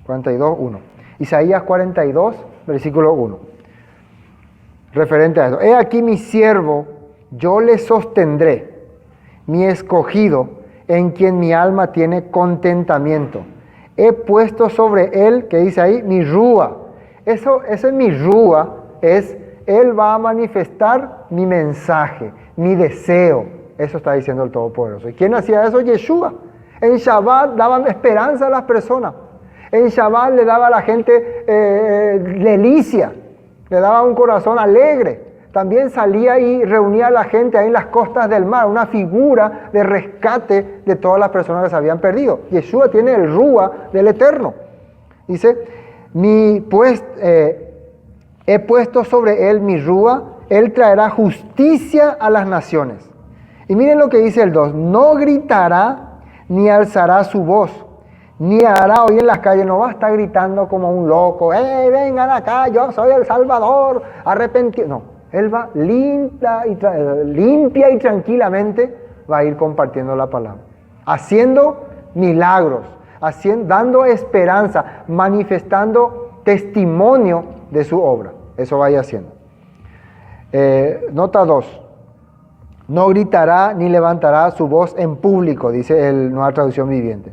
42, 1. Isaías 42, versículo 1. Referente a esto. He aquí mi siervo, yo le sostendré, mi escogido, en quien mi alma tiene contentamiento. He puesto sobre él, que dice ahí, mi rúa. Eso es mi rúa, él va a manifestar mi mensaje, mi deseo. Eso está diciendo el Todopoderoso. ¿Y quién hacía eso? Yeshua. En Shabbat daban esperanza a las personas. En Shabbat le daba a la gente delicia. Le daba un corazón alegre. También salía y reunía a la gente ahí en las costas del mar. Una figura de rescate de todas las personas que se habían perdido. Yeshua tiene el Rúa del Eterno. Dice, he puesto sobre él mi Rúa. Él traerá justicia a las naciones. Y miren lo que dice el 2, no gritará ni alzará su voz, ni hará hoy en las calles, no va a estar gritando como un loco: vengan acá, yo soy el Salvador, arrepentido. No, él va limpia y tranquilamente va a ir compartiendo la palabra, haciendo milagros, dando esperanza, manifestando testimonio de su obra. Eso vaya haciendo. Nota 2. No gritará ni levantará su voz en público, dice el Nueva Traducción Viviente.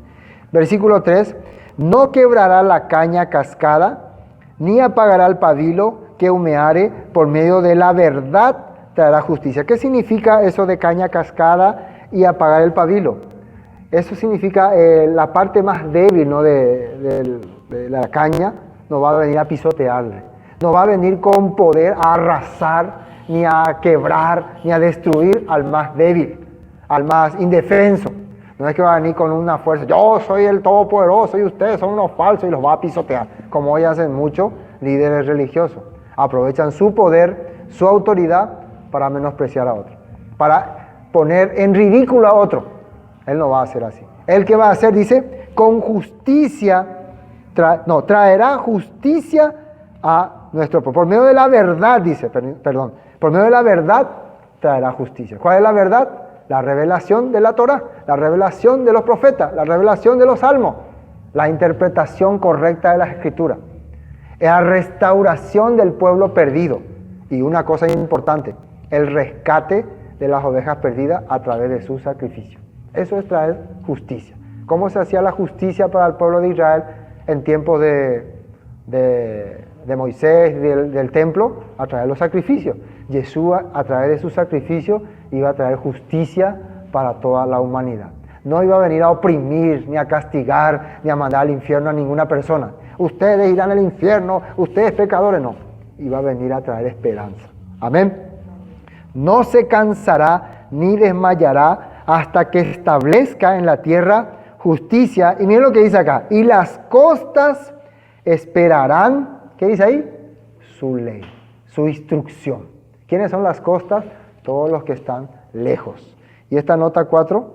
Versículo 3. No quebrará la caña cascada, ni apagará el pabilo que humeare, por medio de la verdad traerá justicia. ¿Qué significa eso de caña cascada y apagar el pabilo? Eso significa la parte más débil, ¿no? de la caña, no va a venir a pisotearle, no va a venir con poder a arrasar, ni a quebrar, ni a destruir al más débil, al más indefenso. No es que va a venir con una fuerza: yo soy el Todopoderoso y ustedes son unos falsos, y los va a pisotear, como hoy hacen muchos líderes religiosos. Aprovechan su poder, su autoridad para menospreciar a otro, para poner en ridículo a otro. Él no va a hacer así. Él que va a hacer, dice, con justicia traerá justicia a nuestro pueblo. Por medio de la verdad, dice, perdón, por medio de la verdad traerá justicia. ¿Cuál es la verdad? La revelación de la Torá, la revelación de los profetas, la revelación de los salmos, la interpretación correcta de las escrituras, la restauración del pueblo perdido. Y una cosa importante, el rescate de las ovejas perdidas a través de su sacrificio. Eso es traer justicia. ¿Cómo se hacía la justicia para el pueblo de Israel en tiempos de Moisés, del templo? A través de los sacrificios. Yeshua, a través de su sacrificio, iba a traer justicia para toda la humanidad. No iba a venir a oprimir, ni a castigar, ni a mandar al infierno a ninguna persona. Ustedes irán al infierno, ustedes pecadores, no. Iba a venir a traer esperanza. Amén. No se cansará ni desmayará hasta que establezca en la tierra justicia. Y miren lo que dice acá. Y las costas esperarán, ¿qué dice ahí? Su ley, su instrucción. ¿Quiénes son las costas? Todos los que están lejos. Y esta nota 4,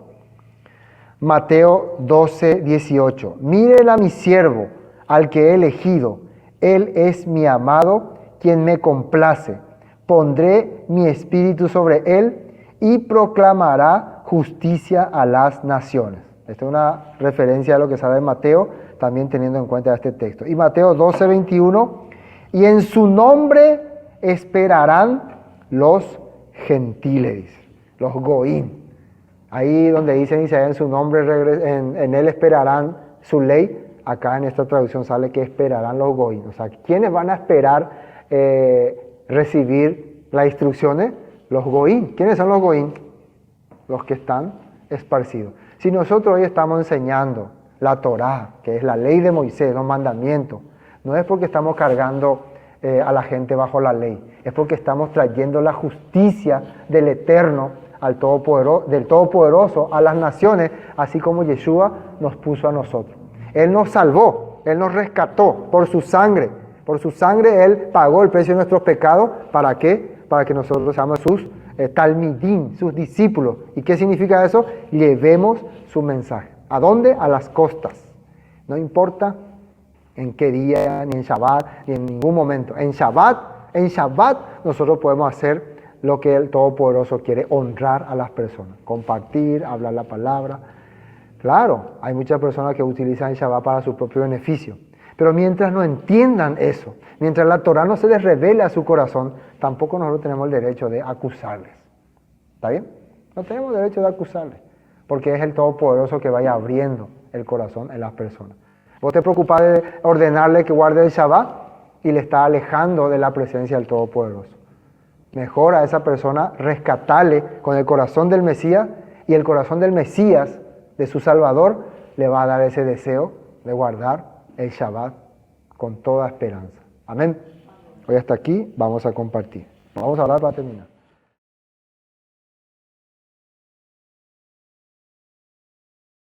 Mateo 12, 18. Miren a mi siervo, al que he elegido. Él es mi amado, quien me complace. Pondré mi espíritu sobre él y proclamará justicia a las naciones. Esta es una referencia a lo que sale en Mateo, también teniendo en cuenta este texto. Y Mateo 12, 21. Y en su nombre esperarán los gentiles, los goín. Ahí donde dice en su nombre, en él esperarán su ley. Acá en esta traducción sale que esperarán los goín. O sea, ¿quiénes van a esperar recibir las instrucciones? Los goín. ¿Quiénes son los goín? Los que están esparcidos. Si nosotros hoy estamos enseñando la Torá, que es la ley de Moisés, los mandamientos, no es porque estamos cargando a la gente bajo la ley, es porque estamos trayendo la justicia del Eterno del Todopoderoso a las naciones, así como Yeshua nos puso a nosotros. Él nos salvó, Él nos rescató por su sangre. Por su sangre Él pagó el precio de nuestros pecados. ¿Para qué? Para que nosotros seamos sus talmidim, sus discípulos. ¿Y qué significa eso? Llevemos su mensaje. ¿A dónde? A las costas. No importa en qué día, ni en Shabbat, ni en ningún momento. En Shabbat nosotros podemos hacer lo que el Todopoderoso quiere, honrar a las personas, compartir, hablar la palabra. Claro, hay muchas personas que utilizan el Shabbat para su propio beneficio, pero mientras no entiendan eso, mientras la Torah no se les revele a su corazón, tampoco nosotros tenemos el derecho de acusarles. ¿Está bien? No tenemos derecho de acusarles, porque es el Todopoderoso que vaya abriendo el corazón en las personas. Vos te preocupás de ordenarle que guarde el Shabbat y le está alejando de la presencia del Todopoderoso. Mejor a esa persona rescatarle con el corazón del Mesías, y el corazón del Mesías, de su Salvador, le va a dar ese deseo de guardar el Shabbat con toda esperanza. Amén. Hoy hasta aquí vamos a compartir. Vamos a hablar para terminar.